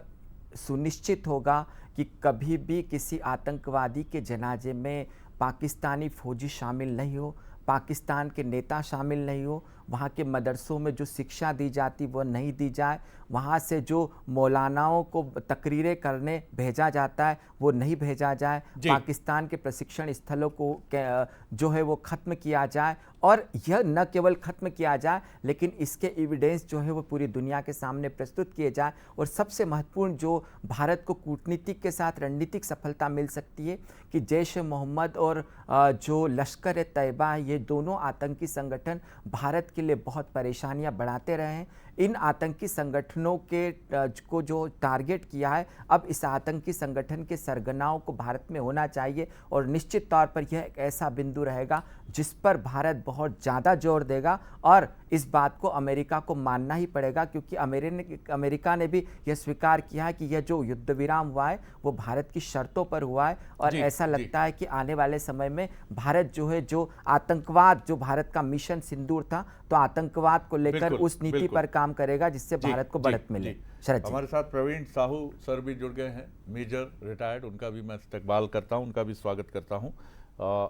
सुनिश्चित होगा कि कभी भी किसी आतंकवादी के जनाजे में पाकिस्तानी फौजी शामिल नहीं हो, पाकिस्तान के नेता शामिल नहीं हो, वहाँ के मदरसों में जो शिक्षा दी जाती वो नहीं दी जाए, वहाँ से जो मौलानाओं को तकरीरें करने भेजा जाता है वो नहीं भेजा जाए, पाकिस्तान के प्रशिक्षण स्थलों को जो है वो ख़त्म किया जाए, और यह न केवल ख़त्म किया जाए लेकिन इसके एविडेंस जो है वो पूरी दुनिया के सामने प्रस्तुत किए जाए। और सबसे महत्वपूर्ण जो भारत को कूटनीतिक के साथ रणनीतिक सफलता मिल सकती है कि जैश ए मोहम्मद और जो लश्कर ए तैयबा है, ये दोनों आतंकी संगठन भारत के लिए बहुत परेशानियां बढ़ाते रहे हैं। इन आतंकी संगठनों के को जो टारगेट किया है, अब इस आतंकी संगठन के सरगनाओं को भारत में होना चाहिए, और निश्चित तौर पर यह एक ऐसा बिंदु रहेगा जिस पर भारत बहुत ज़्यादा जोर देगा, और इस बात को अमेरिका को मानना ही पड़ेगा, क्योंकि अमेरिका ने भी यह स्वीकार किया है कि यह जो युद्ध विराम हुआ है वो भारत की शर्तों पर हुआ है। और ऐसा लगता है कि आने वाले समय में भारत जो है, जो आतंकवाद, जो भारत का मिशन सिंदूर था, तो आतंकवाद को लेकर उस नीति पर काम करेगा जिससे भारत को बढ़त मिले। शरद जी, हमारे साथ प्रवीण साहू सर भी जुड़ गए हैं, मेजर रिटायर्ड, उनका भी मैं इस्तकबाल करता हूं, उनका भी स्वागत करता हूं।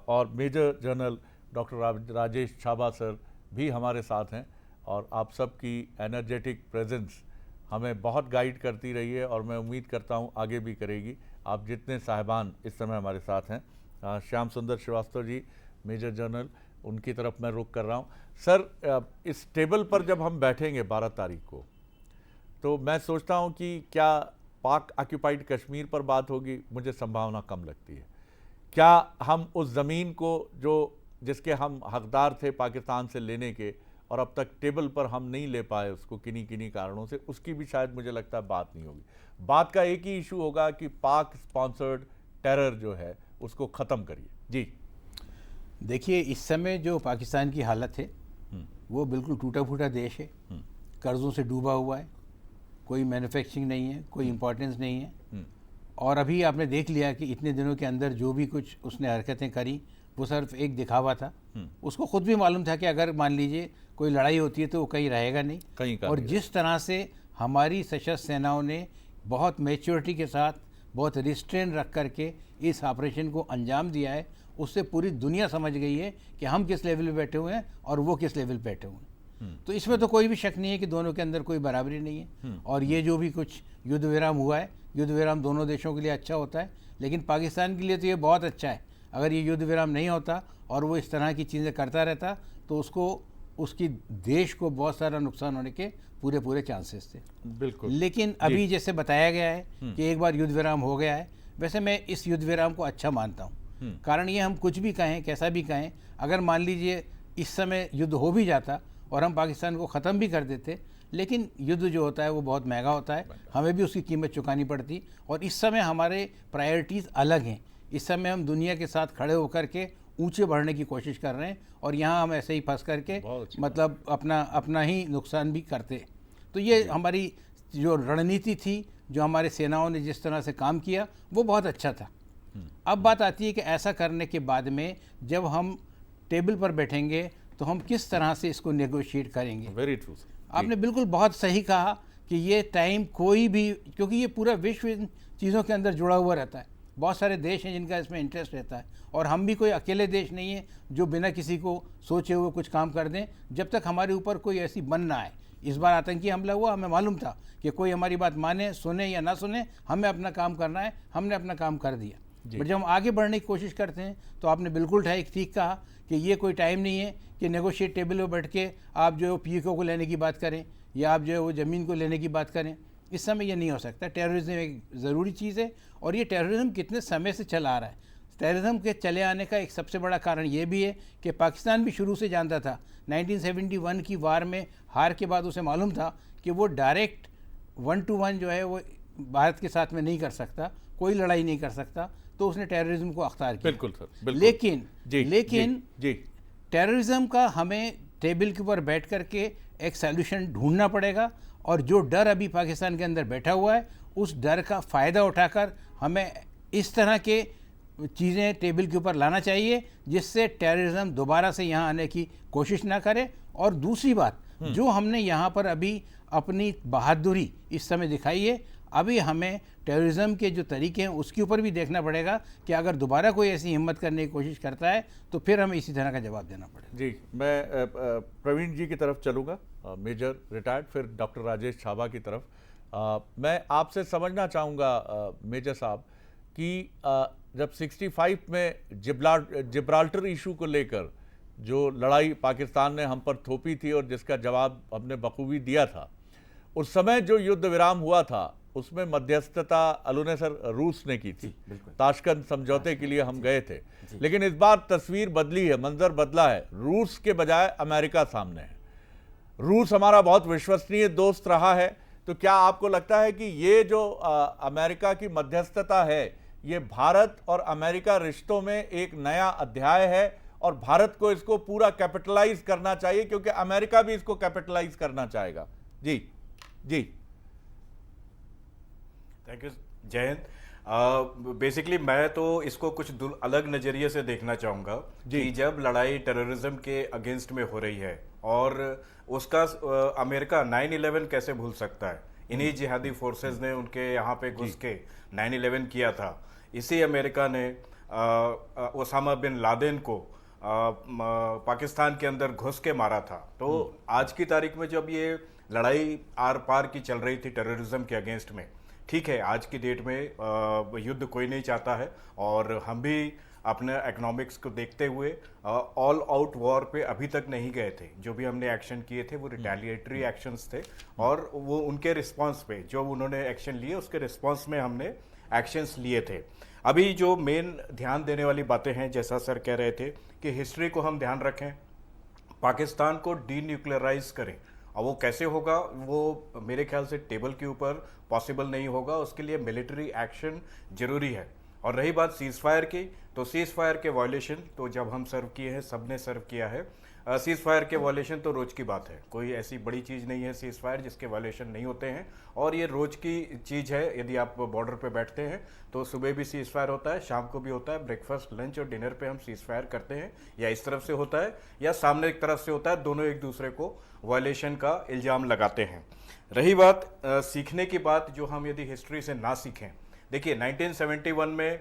और major general doctor Rajesh Chhaba sir भी हमारे साथ हैं, और आप सबकी एनर्जेटिक प्रेजेंस हमें बहुत गाइड करती रही है, और मैं उम्मीद करता हूं आगे भी करेगी। आप जितने साहिबान इस समय हमारे साथ हैं, श्याम सुंदर श्रीवास्तव जी मेजर जनरल, उनकी तरफ मैं रुख कर रहा हूं। सर, इस टेबल पर जब हम बैठेंगे 12 तारीख को, तो मैं सोचता हूं कि क्या पाक ऑक्यूपाइड कश्मीर पर बात होगी? मुझे संभावना कम लगती है। क्या हम उस ज़मीन को जिसके हम हकदार थे पाकिस्तान से लेने के, और अब तक टेबल पर हम नहीं ले पाए उसको किन्हीं कारणों से, उसकी भी शायद मुझे लगता है बात नहीं होगी। बात का एक ही इशू होगा कि पाक स्पॉन्सर्ड टेरर जो है उसको ख़त्म करिए। जी देखिए, इस समय जो पाकिस्तान की हालत है वो बिल्कुल टूटा फूटा देश है, कर्ज़ों से डूबा हुआ है, कोई मैन्युफैक्चरिंग नहीं है, कोई इम्पोर्टेंस नहीं है। और अभी आपने देख लिया कि इतने दिनों के अंदर जो भी कुछ उसने हरकतें करी वो सिर्फ एक दिखावा था। उसको खुद भी मालूम था कि अगर मान लीजिए कोई लड़ाई होती है तो वो कहीं रहेगा नहीं, कहीं और जिस तरह से हमारी सशस्त्र सेनाओं ने बहुत मैच्योरिटी के साथ, बहुत रिस्ट्रेन रख करके इस ऑपरेशन को अंजाम दिया है, उससे पूरी दुनिया समझ गई है कि हम किस लेवल पे बैठे हुए हैं और वो किस लेवल पे बैठे हुए हैं। तो इसमें तो कोई भी शक नहीं है कि दोनों के अंदर कोई बराबरी नहीं है। और ये जो भी कुछ युद्ध विराम हुआ है, युद्ध विराम दोनों देशों के लिए अच्छा होता है, लेकिन पाकिस्तान के लिए तो ये बहुत अच्छा है। अगर ये युद्ध विराम नहीं होता और वो इस तरह की चीज़ें करता रहता तो उसकी देश को बहुत सारा नुकसान होने के पूरे चांसेस थे। बिल्कुल। लेकिन अभी जैसे बताया गया है कि एक बार युद्ध विराम हो गया है, वैसे मैं इस युद्ध विराम को अच्छा मानता हूँ। कारण ये हम कुछ भी कहें, कैसा भी कहें, अगर मान लीजिए इस समय युद्ध हो भी जाता और हम पाकिस्तान को ख़त्म भी कर देते, लेकिन युद्ध जो होता है वो बहुत महंगा होता है, हमें भी उसकी कीमत चुकानी पड़ती। और इस समय हमारे प्रायोरिटीज़ अलग हैं। इस समय हम दुनिया के साथ खड़े होकर के ऊंचे बढ़ने की कोशिश कर रहे हैं, और यहाँ हम ऐसे ही फंस करके मतलब अपना ही नुकसान भी करते। तो ये हमारी जो रणनीति थी, जो हमारे सेनाओं ने जिस तरह से काम किया, वो बहुत अच्छा था। अब बात आती है कि ऐसा करने के बाद में जब हम टेबल पर बैठेंगे तो हम किस तरह से इसको नेगोशिएट करेंगे। Very true. आपने बिल्कुल बहुत सही कहा कि ये टाइम कोई भी, क्योंकि ये पूरा विश्व इन चीज़ों के अंदर जुड़ा हुआ रहता है, बहुत सारे देश हैं जिनका इसमें इंटरेस्ट रहता है, और हम भी कोई अकेले देश नहीं है जो बिना किसी को सोचे हुए कुछ काम कर दें, जब तक हमारे ऊपर कोई ऐसी बन ना आए। इस बार आतंकी हमला हुआ, हमें मालूम था कि कोई हमारी बात माने, सुने या ना सुने, हमें अपना काम करना है, हमने अपना काम कर दिया। बट जब हम आगे बढ़ने की कोशिश करते हैं तो आपने बिल्कुल ठीक कहा कि ये कोई टाइम नहीं है कि नेगोशिएट टेबल पर बैठ के आप जो है पीओके को लेने की बात करें या आप जो है वो ज़मीन को लेने की बात करें। इस समय ये नहीं हो सकता। टेररिज्म एक ज़रूरी चीज़ है, और ये टेररिज्म कितने समय से चला आ रहा है। टेररिज्म के चले आने का एक सबसे बड़ा कारण ये भी है कि पाकिस्तान भी शुरू से जानता था, 1971 की वार में हार के बाद उसे मालूम था कि वो डायरेक्ट 1 to 1 जो है वो भारत के साथ में नहीं कर सकता, कोई लड़ाई नहीं कर सकता, तो उसने टेररिज्म को अख्तियार किया। बिल्कुल सर, बिल्कुल। लेकिन टेररिज्म का हमें टेबल के ऊपर बैठ करके एक सॉल्यूशन ढूंढना पड़ेगा, और जो डर अभी पाकिस्तान के अंदर बैठा हुआ है उस डर का फ़ायदा उठाकर हमें इस तरह के चीज़ें टेबल के ऊपर लाना चाहिए जिससे टेररिज्म दोबारा से यहाँ आने की कोशिश ना करे। और दूसरी बात, जो हमने यहाँ पर अभी अपनी बहादुरी इस समय दिखाई है, अभी हमें टेररिज्म के जो तरीके हैं उसके ऊपर भी देखना पड़ेगा कि अगर दोबारा कोई ऐसी हिम्मत करने की कोशिश करता है तो फिर हमें इसी तरह का जवाब देना पड़ेगा। जी, मैं प्रवीण जी की तरफ चलूँगा, मेजर रिटायर्ड, फिर डॉक्टर राजेश छाबा की तरफ। मैं आपसे समझना चाहूँगा मेजर साहब कि जब 65 में जिब्राल्टर इशू को लेकर जो लड़ाई पाकिस्तान ने हम पर थोपी थी और जिसका जवाब हमने बखूबी दिया था, उस समय जो युद्ध विराम हुआ था उसमें मध्यस्थता अलूने सर रूस ने की थी। ताशकंद समझौते के लिए हम गए थे, लेकिन इस बार तस्वीर बदली है, मंजर बदला है। रूस के बजाय अमेरिका सामने है। रूस हमारा बहुत विश्वसनीय दोस्त रहा है, तो क्या आपको लगता है कि ये जो अमेरिका की मध्यस्थता है ये भारत और अमेरिका रिश्तों में एक नया अध्याय है और भारत को इसको पूरा कैपिटलाइज करना चाहिए, क्योंकि अमेरिका भी इसको कैपिटलाइज करना चाहेगा? जी जी, थैंक यू, जय हिंद। बेसिकली मैं तो इसको कुछ अलग नज़रिए से देखना चाहूँगा कि जब लड़ाई टेररिज्म के अगेंस्ट में हो रही है और उसका अमेरिका 9/11 कैसे भूल सकता है। इन्हीं जिहादी फोर्सेस ने उनके यहाँ पे घुस के 9/11 किया था। इसी अमेरिका ने ओसामा बिन लादेन को पाकिस्तान के अंदर घुस के मारा था। तो आज की तारीख में जब ये लड़ाई आर पार की चल रही थी टेररिज्म के अगेंस्ट में, ठीक है, आज की डेट में युद्ध कोई नहीं चाहता है और हम भी अपने इकोनॉमिक्स को देखते हुए ऑल आउट वॉर पे अभी तक नहीं गए थे। जो भी हमने एक्शन किए थे वो रिटेलिएटरी एक्शंस थे और वो उनके रिस्पांस पे जो उन्होंने एक्शन लिए उसके रिस्पांस में हमने एक्शंस लिए थे। अभी जो मेन ध्यान देने वाली बातें हैं, जैसा सर कह रहे थे कि हिस्ट्री को हम ध्यान रखें, पाकिस्तान को डीन्यूक्लियराइज करें। और वो कैसे होगा, वो मेरे ख्याल से टेबल के ऊपर पॉसिबल नहीं होगा। उसके लिए मिलिट्री एक्शन जरूरी है। और रही बात सीज फायर की, तो सीज फायर के वायलेशन तो जब हम सर्व किए हैं, सबने सर्व किया है। सीज फायर के वायलेशन तो रोज की बात है, कोई ऐसी बड़ी चीज़ नहीं है सीज फायर जिसके वायलेशन नहीं होते हैं और ये रोज की चीज़ है। यदि आप बॉर्डर पे बैठते हैं तो सुबह भी सीज फायर होता है, शाम को भी होता है, ब्रेकफास्ट, लंच और डिनर पे हम सीज फायर करते हैं, या इस तरफ से होता है या सामने एक तरफ से होता है, दोनों एक दूसरे को वायलेशन का इल्ज़ाम लगाते हैं। रही बात सीखने की बात, जो हम यदि हिस्ट्री से ना सीखें, देखिए 1971 में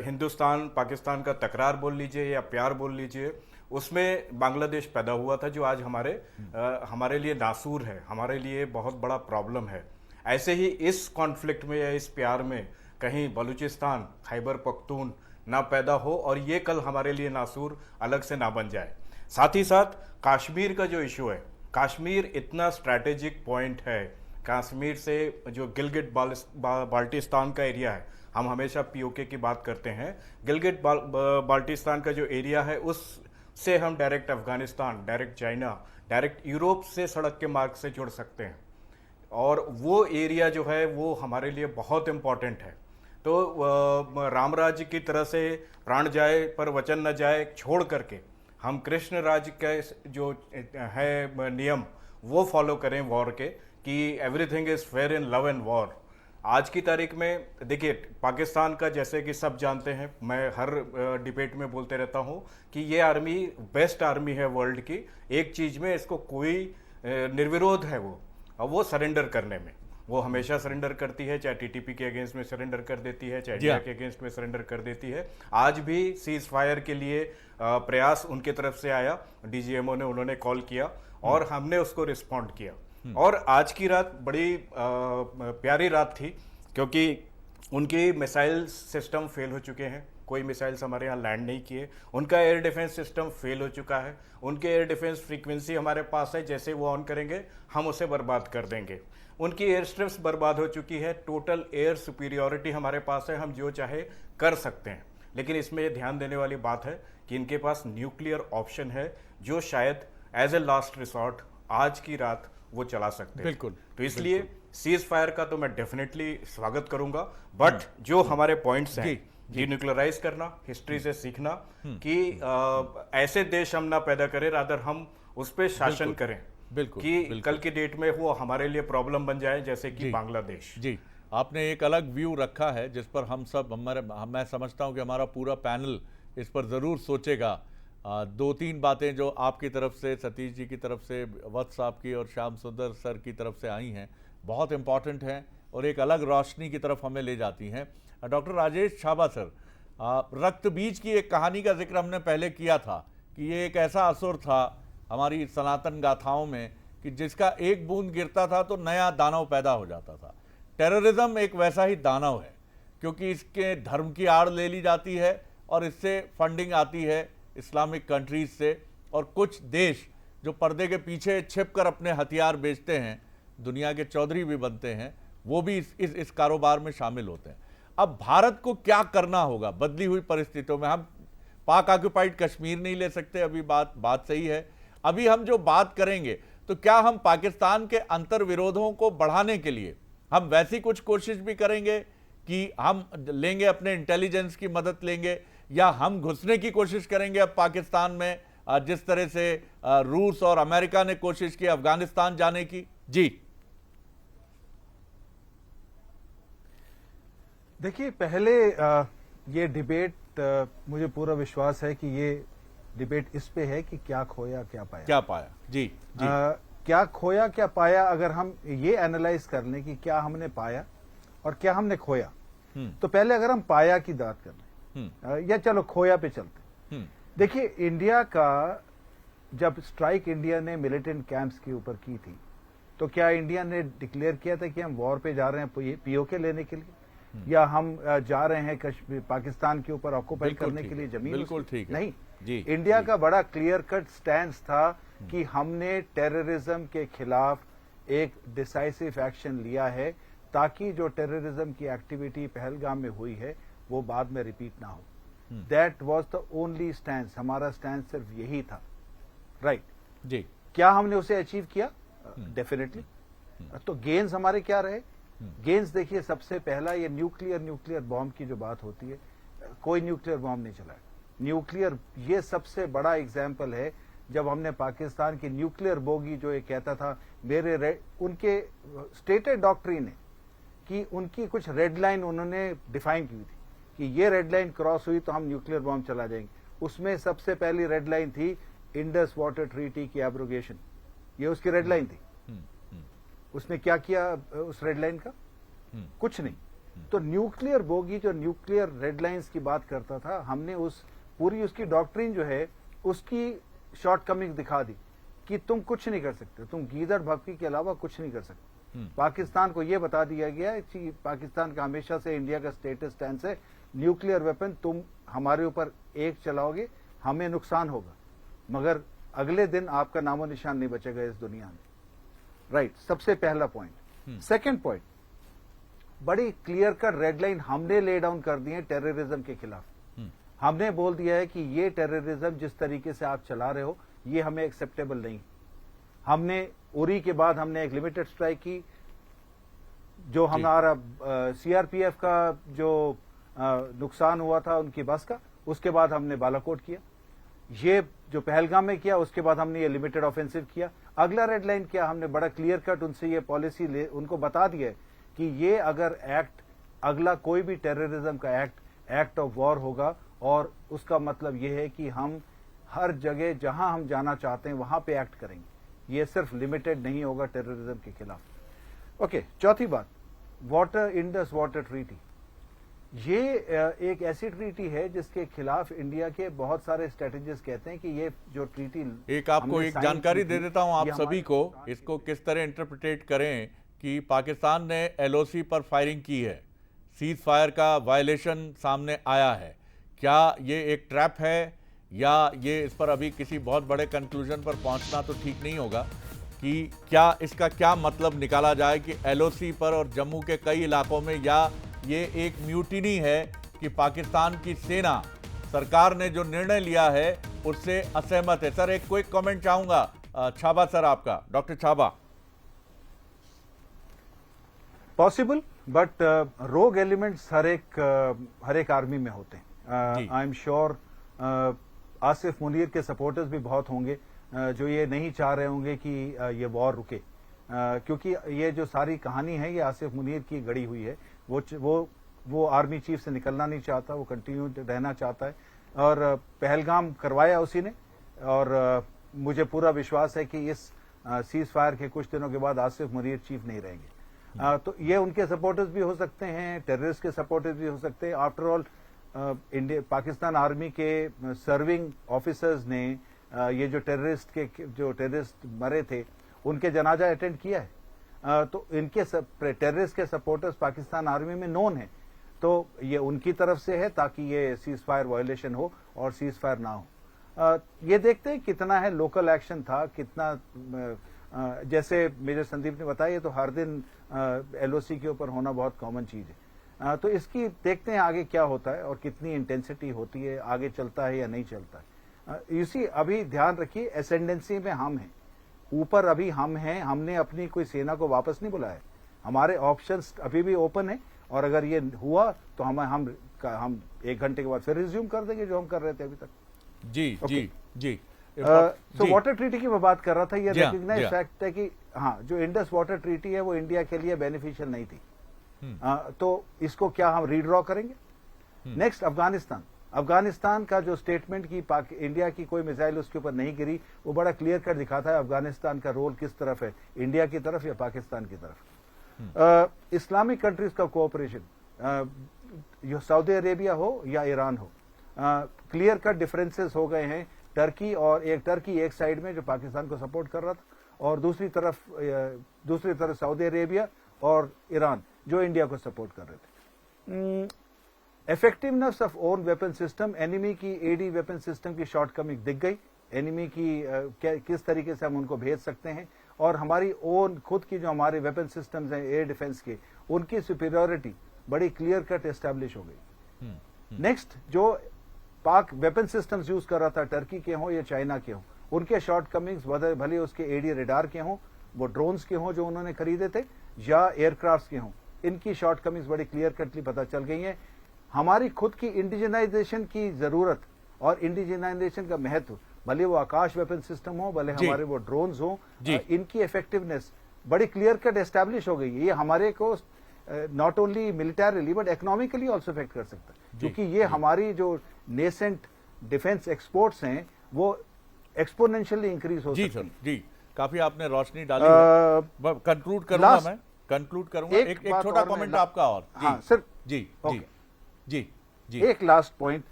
हिंदुस्तान पाकिस्तान का तकरार बोल लीजिए या प्यार बोल लीजिए, उसमें बांग्लादेश पैदा हुआ था जो आज हमारे लिए नासूर है, हमारे लिए बहुत बड़ा प्रॉब्लम है। ऐसे ही इस कॉन्फ्लिक्ट में या इस प्यार में कहीं बलूचिस्तान, खैबर पख्तून ना पैदा हो और ये कल हमारे लिए नासूर अलग से ना बन जाए। साथ ही साथ कश्मीर का जो इशू है, कश्मीर इतना स्ट्रैटेजिक पॉइंट है। कश्मीर से जो गिलगिट बाल्टिस्तान का एरिया है, हम हमेशा पीओके की बात करते हैं, गिलगिट बाल्टिस्तान का जो एरिया है उससे हम direct Afghanistan, direct China, direct Europe से सड़क के मार्ग से जुड़ सकते हैं और वो एरिया जो है वो हमारे लिए बहुत इम्पॉर्टेंट है। तो राम राज्य की तरह से प्राण जाए पर वचन न जाए छोड़ करके हम कृष्ण राज्य के जो है नियम वो फॉलो करें वॉर के, कि everything is fair in love and war. आज की तारीख में देखिए पाकिस्तान का, जैसे कि सब जानते हैं, मैं हर डिबेट में बोलते रहता हूं कि ये आर्मी बेस्ट आर्मी है वर्ल्ड की। एक चीज में इसको कोई निर्विरोध है वो, और वो सरेंडर करने में, वो हमेशा सरेंडर करती है, चाहे टीटीपी के अगेंस्ट में सरेंडर कर देती है, चाहे इंडिया के अगेंस्ट में सरेंडर कर देती है। आज भी सीज फायर के लिए प्रयास उनके तरफ से आया, डीजीएमओ ने, उन्होंने कॉल किया और हमने उसको रिस्पॉन्ड किया। और आज की रात बड़ी प्यारी रात थी क्योंकि उनकी मिसाइल सिस्टम फेल हो चुके हैं, कोई मिसाइल्स हमारे यहाँ लैंड नहीं किए, उनका एयर डिफेंस सिस्टम फेल हो चुका है, उनके एयर डिफेंस फ्रीक्वेंसी हमारे पास है, जैसे वो ऑन करेंगे हम उसे बर्बाद कर देंगे। उनकी एयर स्ट्रिप्स बर्बाद हो चुकी है, टोटल एयर सुपीरियॉरिटी हमारे पास है, हम जो चाहे कर सकते हैं। लेकिन इसमें ये ध्यान देने वाली बात है कि इनके पास न्यूक्लियर ऑप्शन है जो शायद एज ए लास्ट रिसॉर्ट आज की रात वो चला सकते हैं। बिल्कुल। तो इसलिए सीज फायर का तो मैं डेफिनेटली स्वागत करूंगा, बट जो हमारे पॉइंट्स हैं, डीन्यूक्लियराइज करना, हिस्ट्री से सीखना कि ऐसे देश हम ना पैदा करें, रादर हम उस पर शासन करें, बिल्कुल, कि बिल्कुल। कल की डेट में वो हमारे लिए प्रॉब्लम बन जाए, जैसे कि बांग्लादेश। जी, आपने एक अलग व्यू रखा है जिस पर हम सब मैं समझता हूं कि हमारा पूरा पैनल इस पर ज़रूर सोचेगा। दो तीन बातें जो आपकी तरफ से, सतीश जी की तरफ से, वत्स साहब की और श्याम सुंदर सर की तरफ से आई हैं, बहुत इंपॉर्टेंट हैं। और एक अलग रोशनी की तरफ हमें ले जाती हैं। डॉक्टर राजेश छाबा सर, रक्त बीज की एक कहानी का जिक्र हमने पहले किया था कि ये एक ऐसा असुर था हमारी सनातन गाथाओं में कि जिसका एक बूंद गिरता था तो नया दानव पैदा हो जाता था। टेररिज्म एक वैसा ही दानव है, क्योंकि इसके धर्म की आड़ ले ली जाती है और इससे फंडिंग आती है इस्लामिक कंट्रीज से, और कुछ देश जो पर्दे के पीछे छिपकर अपने हथियार बेचते हैं, दुनिया के चौधरी भी बनते हैं, वो भी इस कारोबार में शामिल होते हैं। अब भारत को क्या करना होगा बदली हुई परिस्थितियों में? हम पाक ऑक्युपाइड कश्मीर नहीं ले सकते, अभी बात सही है। अभी हम जो बात करेंगे तो क्या हम पाकिस्तान के अंतर विरोधों को बढ़ाने के लिए हम वैसी कुछ कोशिश भी करेंगे कि हम लेंगे अपने इंटेलिजेंस की मदद लेंगे, या हम घुसने की कोशिश करेंगे अब पाकिस्तान में, जिस तरह से रूस और अमेरिका ने कोशिश की अफगानिस्तान जाने की? जी देखिए, पहले ये डिबेट मुझे पूरा विश्वास है कि ये डिबेट इस पे है कि क्या खोया क्या पाया। जी क्या खोया क्या पाया, अगर हम ये एनालाइज कर लें कि क्या हमने पाया और क्या हमने खोया, तो पहले अगर हम पाया की बात कर लें, या चलो खोया पे चलते। देखिए, इंडिया का जब स्ट्राइक इंडिया ने मिलिटेंट कैंप्स के ऊपर की थी, तो क्या इंडिया ने डिक्लेयर किया था कि हम वॉर पे जा रहे हैं पीओके लेने के लिए, या हम जा रहे हैं कश्मीर पाकिस्तान के ऊपर ऑक्युपाई करने के लिए जमीन? बिल्कुल ठीक है। नहीं जी, इंडिया का बड़ा क्लियर कट स्टैंड था कि हमने टेररिज्म के खिलाफ एक डिसाइसिव एक्शन लिया है, ताकि जो टेररिज्म की एक्टिविटी पहलगाम में हुई है वो बाद में रिपीट ना हो। That was the only stand, हमारा स्टैंड सिर्फ यही था। राइट जी। क्या हमने उसे अचीव किया? डेफिनेटली। तो गेन्स हमारे क्या रहे? गेन्स देखिए, सबसे पहला ये न्यूक्लियर बॉम्ब की जो बात होती है, कोई न्यूक्लियर बॉम्ब नहीं चलाया। न्यूक्लियर ये सबसे बड़ा एग्जाम्पल है, जब हमने पाकिस्तान की न्यूक्लियर बोगी जो ये कहता था, उनके स्टेटेड डॉक्ट्रिन है कि उनकी कुछ रेड लाइन उन्होंने डिफाइन की थी कि ये रेड लाइन क्रॉस हुई तो हम न्यूक्लियर बॉम्ब चला जाएंगे। उसमें सबसे पहली रेड लाइन थी इंडस वाटर ट्रीटी की एब्रोगेशन, ये उसकी रेड लाइन थी। उसने क्या किया उस रेड लाइन का? कुछ नहीं। तो न्यूक्लियर बोगी जो न्यूक्लियर रेड लाइंस की बात करता था, हमने उस पूरी उसकी डॉक्ट्रिन जो है उसकी शॉर्टकमिंग दिखा दी कि तुम कुछ नहीं कर सकते, तुम गीदड़ भक्ति के अलावा कुछ नहीं कर सकते। पाकिस्तान को यह बता दिया गया है कि पाकिस्तान का हमेशा से इंडिया का स्टेटस स्टैंड है, न्यूक्लियर वेपन तुम हमारे ऊपर एक चलाओगे हमें नुकसान होगा, मगर अगले दिन आपका नामो निशान नहीं बचेगा इस दुनिया में। राइट, सबसे पहला पॉइंट। सेकंड पॉइंट, बड़ी क्लियर कट रेड लाइन हमने ले डाउन कर दी है टेररिज्म के खिलाफ। हमने बोल दिया है कि ये टेररिज्म जिस तरीके से आप चला रहे हो ये हमें एक्सेप्टेबल नहीं। हमने उरी के बाद हमने एक लिमिटेड स्ट्राइक की, जो हमारा सीआरपीएफ का जो नुकसान हुआ था उनकी बस का, उसके बाद हमने बालाकोट किया। ये जो पहलगाम में किया, उसके बाद हमने ये लिमिटेड ऑफेंसिव किया। अगला रेड लाइन क्या, हमने बड़ा क्लियर कट उनसे ये पॉलिसी उनको बता दिया है कि ये अगर एक्ट, अगला कोई भी टेररिज्म का एक्ट ऑफ वॉर होगा, और उसका मतलब ये है कि हम हर जगह जहां हम जाना चाहते हैं वहां पे एक्ट करेंगे, ये सिर्फ लिमिटेड नहीं होगा टेररिज्म के खिलाफ। ओके, चौथी बात, इंडस वाटर ट्रीटी। ये एक ऐसी ट्रीटी है जिसके खिलाफ इंडिया के बहुत सारे स्ट्रेटेजिस्ट कहते हैं कि ये जो ट्रीटी, एक आपको एक जानकारी दे देता हूं आप सभी को, इसको किस तरह इंटरप्रिटेट करें कि पाकिस्तान ने एलओसी पर फायरिंग की है, सीज फायर का वायलेशन सामने आया है। क्या ये एक ट्रैप है, या ये इस पर अभी किसी बहुत बड़े कंक्लूजन पर पहुंचना तो ठीक नहीं होगा कि क्या इसका क्या मतलब निकाला जाए कि एलओसी पर और जम्मू के कई इलाकों में, या ये एक म्यूटिनी है कि पाकिस्तान की सेना सरकार ने जो निर्णय लिया है उससे असहमत है? सर, एक क्विक कमेंट चाहूंगा छाबा सर आपका, डॉक्टर छाबा। पॉसिबल, बट रोग एलिमेंट्स हर एक आर्मी में होते हैं। I am sure Asif Munir के सपोर्टर्स भी बहुत होंगे जो ये नहीं चाह रहे होंगे कि ये वॉर रुके, क्योंकि ये जो सारी कहानी है ये आसिफ मुनीर की गढ़ी हुई है। वो आर्मी चीफ से निकलना नहीं चाहता, वो कंटिन्यू रहना चाहता है, और पहलगाम करवाया उसी ने। और मुझे पूरा विश्वास है कि इस सीज फायर के कुछ दिनों के बाद आसिफ मुनीर चीफ नहीं रहेंगे। तो ये उनके सपोर्टर्स भी हो सकते हैं, टेररिस्ट के सपोर्टर्स भी हो सकते हैं। After all India Pakistan army के सर्विंग ऑफिसर्स ने ये जो टेररिस्ट मरे थे उनके जनाजा अटेंड किया है। तो इनके टेररिस्ट के सपोर्टर्स पाकिस्तान आर्मी में नोन है, तो ये उनकी तरफ से है ताकि ये सीज फायर वायोलेशन हो और सीज फायर ना हो। ये देखते हैं कितना है लोकल एक्शन था, कितना जैसे मेजर संदीप ने बताया, ये तो हर दिन एलओसी के ऊपर होना बहुत कॉमन चीज है। तो इसकी देखते हैं आगे क्या होता है और कितनी इंटेंसिटी होती है, आगे चलता है या नहीं चलता है। इसी अभी ध्यान रखिए एसेंडेंसी में हम हैं, ऊपर अभी हम हैं, हमने अपनी कोई सेना को वापस नहीं बुलाया, हमारे ऑप्शंस अभी भी ओपन है और अगर ये हुआ तो हम 1 घंटे के बाद फिर रिज्यूम कर देंगे जो हम कर रहे थे अभी तक। जी जी जी। तो वाटर ट्रीटी की मैं बात कर रहा था, ये रिकॉग्नाइज फैक्ट है कि हाँ जो इंडस वाटर ट्रीटी है वो इंडिया के लिए बेनिफिशियल नहीं थी। तो इसको क्या हम रीड्रॉ करेंगे? नेक्स्ट अफगानिस्तान का जो स्टेटमेंट की इंडिया की कोई मिसाइल उसके ऊपर नहीं गिरी, वो बड़ा क्लियर कट दिखाता है अफगानिस्तान का रोल किस तरफ है, इंडिया की तरफ या पाकिस्तान की तरफ। इस्लामिक कंट्रीज का कोऑपरेशन, सऊदी अरेबिया हो या ईरान हो, क्लियर कट डिफरेंसेस हो गए हैं। टर्की एक साइड में जो पाकिस्तान को सपोर्ट कर रहा था और दूसरी तरफ सऊदी अरेबिया और ईरान जो इंडिया को सपोर्ट कर रहे थे। Effectiveness of own weapon system, enemy की एडी वेपन सिस्टम की शॉर्टकमिंग दिख गई, एनिमी की किस तरीके से हम उनको भेज सकते हैं और हमारी ओन खुद की जो हमारे वेपन सिस्टम्स हैं एयर डिफेंस के, उनकी सुपीरियरिटी बड़ी क्लियर कट एस्टैब्लिश हो गई। नेक्स्ट जो पाक वेपन सिस्टम्स यूज कर रहा था, टर्की के हों या चाइना के हों, उनके शॉर्टकमिंग्स भले उसके एडी रेडार के हों, वो ड्रोन्स के हों जो उन्होंने खरीदे थे या एयरक्राफ्ट के हों, इनकी शॉर्टकमिंग्स बड़ी क्लियर कटली पता चल गई हैं। हमारी खुद की इंडिजिनाइजेशन की जरूरत और इंडिजिनाइजेशन का महत्व, भले वो आकाश वेपन सिस्टम हो, भले हमारे वो ड्रोन्स हो, इनकी इफेक्टिवनेस बड़ी क्लियर कट एस्टैब्लिश हो गई। ये हमारे को not only militarily but economically also effect कर सकता है, क्योंकि ये हमारी जो नेसेंट डिफेंस एक्सपोर्ट्स हैं वो एक्सपोनेंशियली इंक्रीज हो सकती है। जी, काफी आपने रोशनी डाली है। कंक्लूड करूंगा मैं, एक छोटा कमेंट आपका और। हाँ सर जी जी जी। एक लास्ट पॉइंट,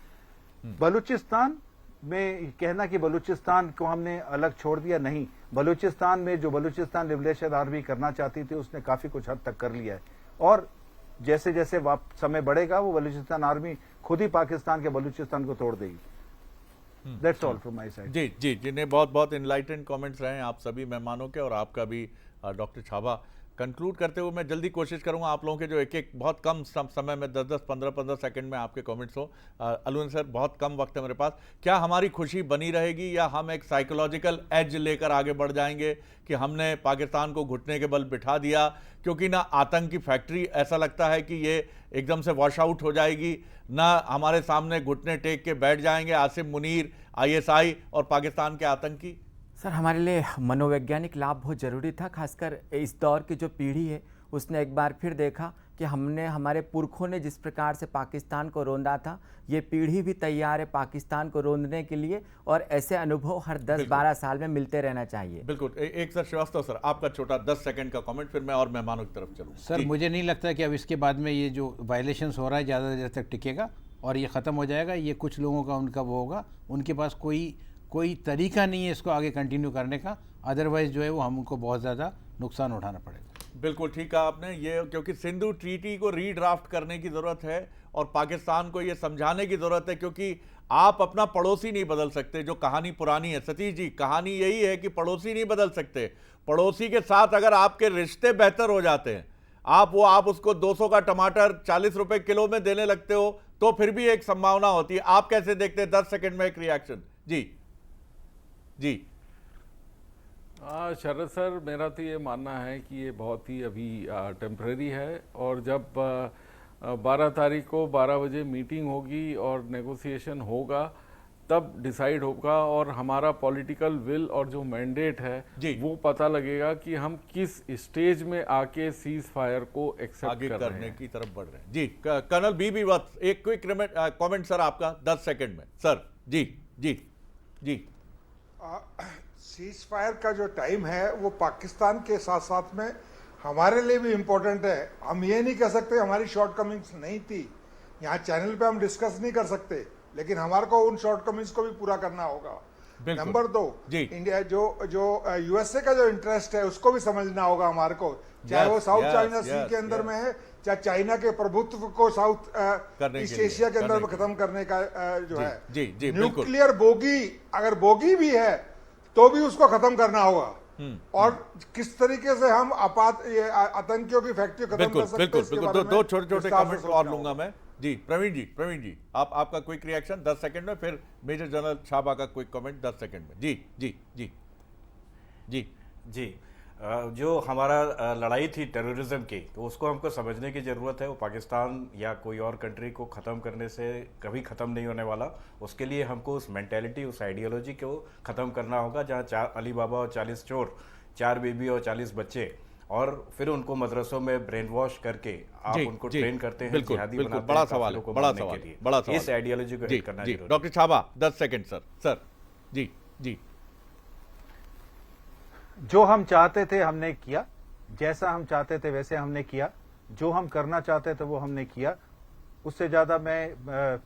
बलूचिस्तान में कहना कि बलूचिस्तान को हमने अलग छोड़ दिया, नहीं, बलूचिस्तान में जो बलूचिस्तान लिबरेशन आर्मी करना चाहती थी उसने काफी कुछ हद तक कर लिया है और जैसे जैसे समय बढ़ेगा वो बलूचिस्तान आर्मी खुद ही पाकिस्तान के बलूचिस्तान को तोड़ देगी। That's all from my side. जी जी, जिन्हें बहुत बहुत इनलाइटेंड कमेंट्स रहे हैं आप सभी मेहमानों के और आपका भी डॉक्टर छाबा। कंक्लूड करते हुए मैं जल्दी कोशिश करूंगा आप लोगों के जो एक बहुत कम समय में 10-10, 15-15 सेकंड में आपके कमेंट्स हो। अलविन सर, बहुत कम वक्त है मेरे पास, क्या हमारी खुशी बनी रहेगी या हम एक साइकोलॉजिकल एज लेकर आगे बढ़ जाएंगे कि हमने पाकिस्तान को घुटने के बल बिठा दिया, क्योंकि ना आतंक की फैक्ट्री ऐसा लगता है कि ये एकदम से वॉश आउट हो जाएगी, ना हमारे सामने घुटने टेक के बैठ जाएंगे आसिम मुनीर, ISI और पाकिस्तान के आतंकी। सर, हमारे लिए मनोवैज्ञानिक लाभ बहुत ज़रूरी था, खासकर इस दौर की जो पीढ़ी है उसने एक बार फिर देखा कि हमारे पुरखों ने जिस प्रकार से पाकिस्तान को रोंदा था, ये पीढ़ी भी तैयार है पाकिस्तान को रोंदने के लिए और ऐसे अनुभव हर 10-12 साल में मिलते रहना चाहिए। बिल्कुल। एक सर श्रीवास्तव सर, आपका छोटा 10 सेकंड का कमेंट, फिर मैं और मेहमानों की तरफ चलूँ। सर, मुझे नहीं लगता कि अब इसके बाद में ये जो वायलेशंस हो रहा है ज़्यादा देर तक टिकेगा और ये ख़त्म हो जाएगा। ये कुछ लोगों का उनका वो होगा, उनके पास कोई तरीका नहीं है इसको आगे कंटिन्यू करने का, अदरवाइज जो है वो हमको बहुत ज़्यादा नुकसान उठाना पड़ेगा। बिल्कुल ठीक कहा आपने, ये क्योंकि सिंधु ट्रीटी को रीड्राफ्ट करने की ज़रूरत है और पाकिस्तान को ये समझाने की ज़रूरत है, क्योंकि आप अपना पड़ोसी नहीं बदल सकते। जो कहानी पुरानी है सतीश जी, कहानी यही है कि पड़ोसी नहीं बदल सकते। पड़ोसी के साथ अगर आपके रिश्ते बेहतर हो जाते हैं, आप उसको 200 का टमाटर 40 रुपए किलो में देने लगते हो, तो फिर भी एक संभावना होती है। आप कैसे देखते हैं? 10 सेकंड में एक रिएक्शन। जी जी। शरद सर, मेरा तो ये मानना है कि ये बहुत ही अभी टेम्परेरी है और जब 12 तारीख को 12 बजे मीटिंग होगी और नेगोशिएशन होगा तब डिसाइड होगा और हमारा पॉलिटिकल विल और जो मैंडेट है वो पता लगेगा कि हम किस स्टेज में आके सीज फायर को एक्सेप्ट करने की तरफ बढ़ रहे हैं। जी, कर्नल बी वत्स, एक क्विक कमेंट सर आपका 10 सेकंड में सर। जी जी जी। सीज फायर का जो टाइम है वो पाकिस्तान के साथ साथ में हमारे लिए भी इम्पोर्टेंट है। हम ये नहीं कह सकते हमारी शॉर्टकमिंग्स नहीं थी, यहाँ चैनल पे हम डिस्कस नहीं कर सकते, लेकिन हमारे को उन शॉर्टकमिंग्स को भी पूरा करना होगा। नंबर 2, इंडिया जो यूएसए का जो इंटरेस्ट है उसको भी समझना होगा हमारे को, चाहे वो साउथ चाइना सी के अंदर में है, चाहे चाइना के प्रभुत्व को साउथ ईस्ट एशिया के अंदर में खत्म करने का जो है। न्यूक्लियर बोगी, अगर बोगी भी है तो भी उसको खत्म करना होगा। और किस तरीके से हम आतंकियों की फैक्ट्री खत्म कर सकते हैं। बिल्कुल। दो छोटे कमेंट और लूंगा मैं। जी प्रवीण जी आपका क्विक रिएक्शन 10 सेकंड में, फिर मेजर जनरल छाबा का क्विक कमेंट 10 सेकंड में। जी। जो हमारा लड़ाई थी टेररिज्म की, तो उसको हमको समझने की ज़रूरत है। वो पाकिस्तान या कोई और कंट्री को ख़त्म करने से कभी ख़त्म नहीं होने वाला। उसके लिए हमको उस मेंटेलिटी, उस आइडियोलॉजी को ख़त्म करना होगा, जहाँ 4 अली बाबा और 40 चोर, 4 बीबी और 40 बच्चे, और फिर उनको मदरसों में ब्रेन वॉश करके आप उनको ट्रेन करते हैं, जिहादी बनाते हैं। बड़ा सवाल है। इस आइडियोलॉजी को हिट करना जरूरी। Doctor Chhaba 10 second sir. जी। जो हम चाहते थे हमने किया, जैसा हम चाहते थे वैसे हमने किया, जो हम करना चाहते थे वो हमने किया। उससे ज्यादा मैं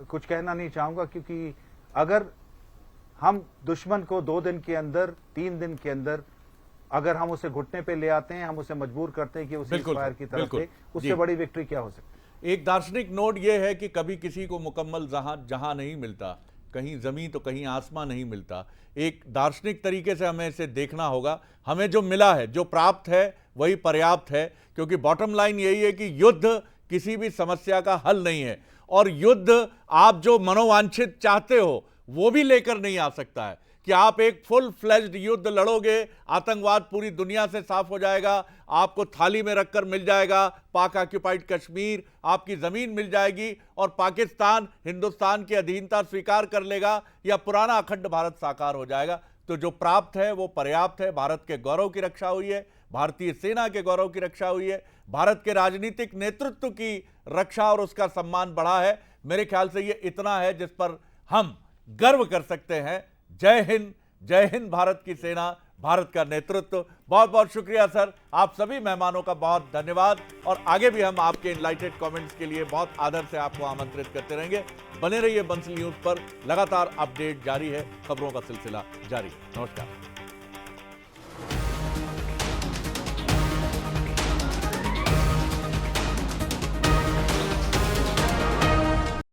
कुछ कहना नहीं चाहूंगा, क्योंकि अगर हम दुश्मन को 2 दिन के अंदर, 3 दिन के अंदर अगर हम उसे घुटने पे ले आते हैं, हम उसे मजबूर करते हैं कि उसे फायर की तरफ से, उससे बड़ी विक्ट्री क्या हो सकती है। एक दार्शनिक नोट यह है कि कभी किसी को मुकम्मल जहां नहीं मिलता, कहीं जमीन तो कहीं आसमां नहीं मिलता। एक दार्शनिक तरीके से हमें इसे देखना होगा। हमें जो मिला है, जो प्राप्त है, वही पर्याप्त है, क्योंकि बॉटम लाइन यही है कि युद्ध किसी भी समस्या का हल नहीं है, और युद्ध आप जो मनोवांछित चाहते हो वो भी लेकर नहीं आ सकता है। कि आप एक फुल फ्लेज्ड युद्ध लड़ोगे, आतंकवाद पूरी दुनिया से साफ हो जाएगा, आपको थाली में रखकर मिल जाएगा पाक ऑक्युपाइड कश्मीर, आपकी जमीन मिल जाएगी, और पाकिस्तान हिंदुस्तान की अधीनता स्वीकार कर लेगा, या पुराना अखंड भारत साकार हो जाएगा। तो जो प्राप्त है वो पर्याप्त है। भारत के गौरव की रक्षा हुई है, भारतीय सेना के गौरव की रक्षा हुई है, भारत के राजनीतिक नेतृत्व की रक्षा और उसका सम्मान बढ़ा है। मेरे ख्याल से ये इतना है जिस पर हम गर्व कर सकते हैं। जय हिंद भारत की सेना, भारत का नेतृत्व। बहुत बहुत शुक्रिया सर, आप सभी मेहमानों का बहुत धन्यवाद, और आगे भी हम आपके इनलाइटेड कमेंट्स के लिए बहुत आदर से आपको आमंत्रित करते रहेंगे। बने रहिए बंसल न्यूज पर, लगातार अपडेट जारी है, खबरों का सिलसिला जारी है। नमस्कार।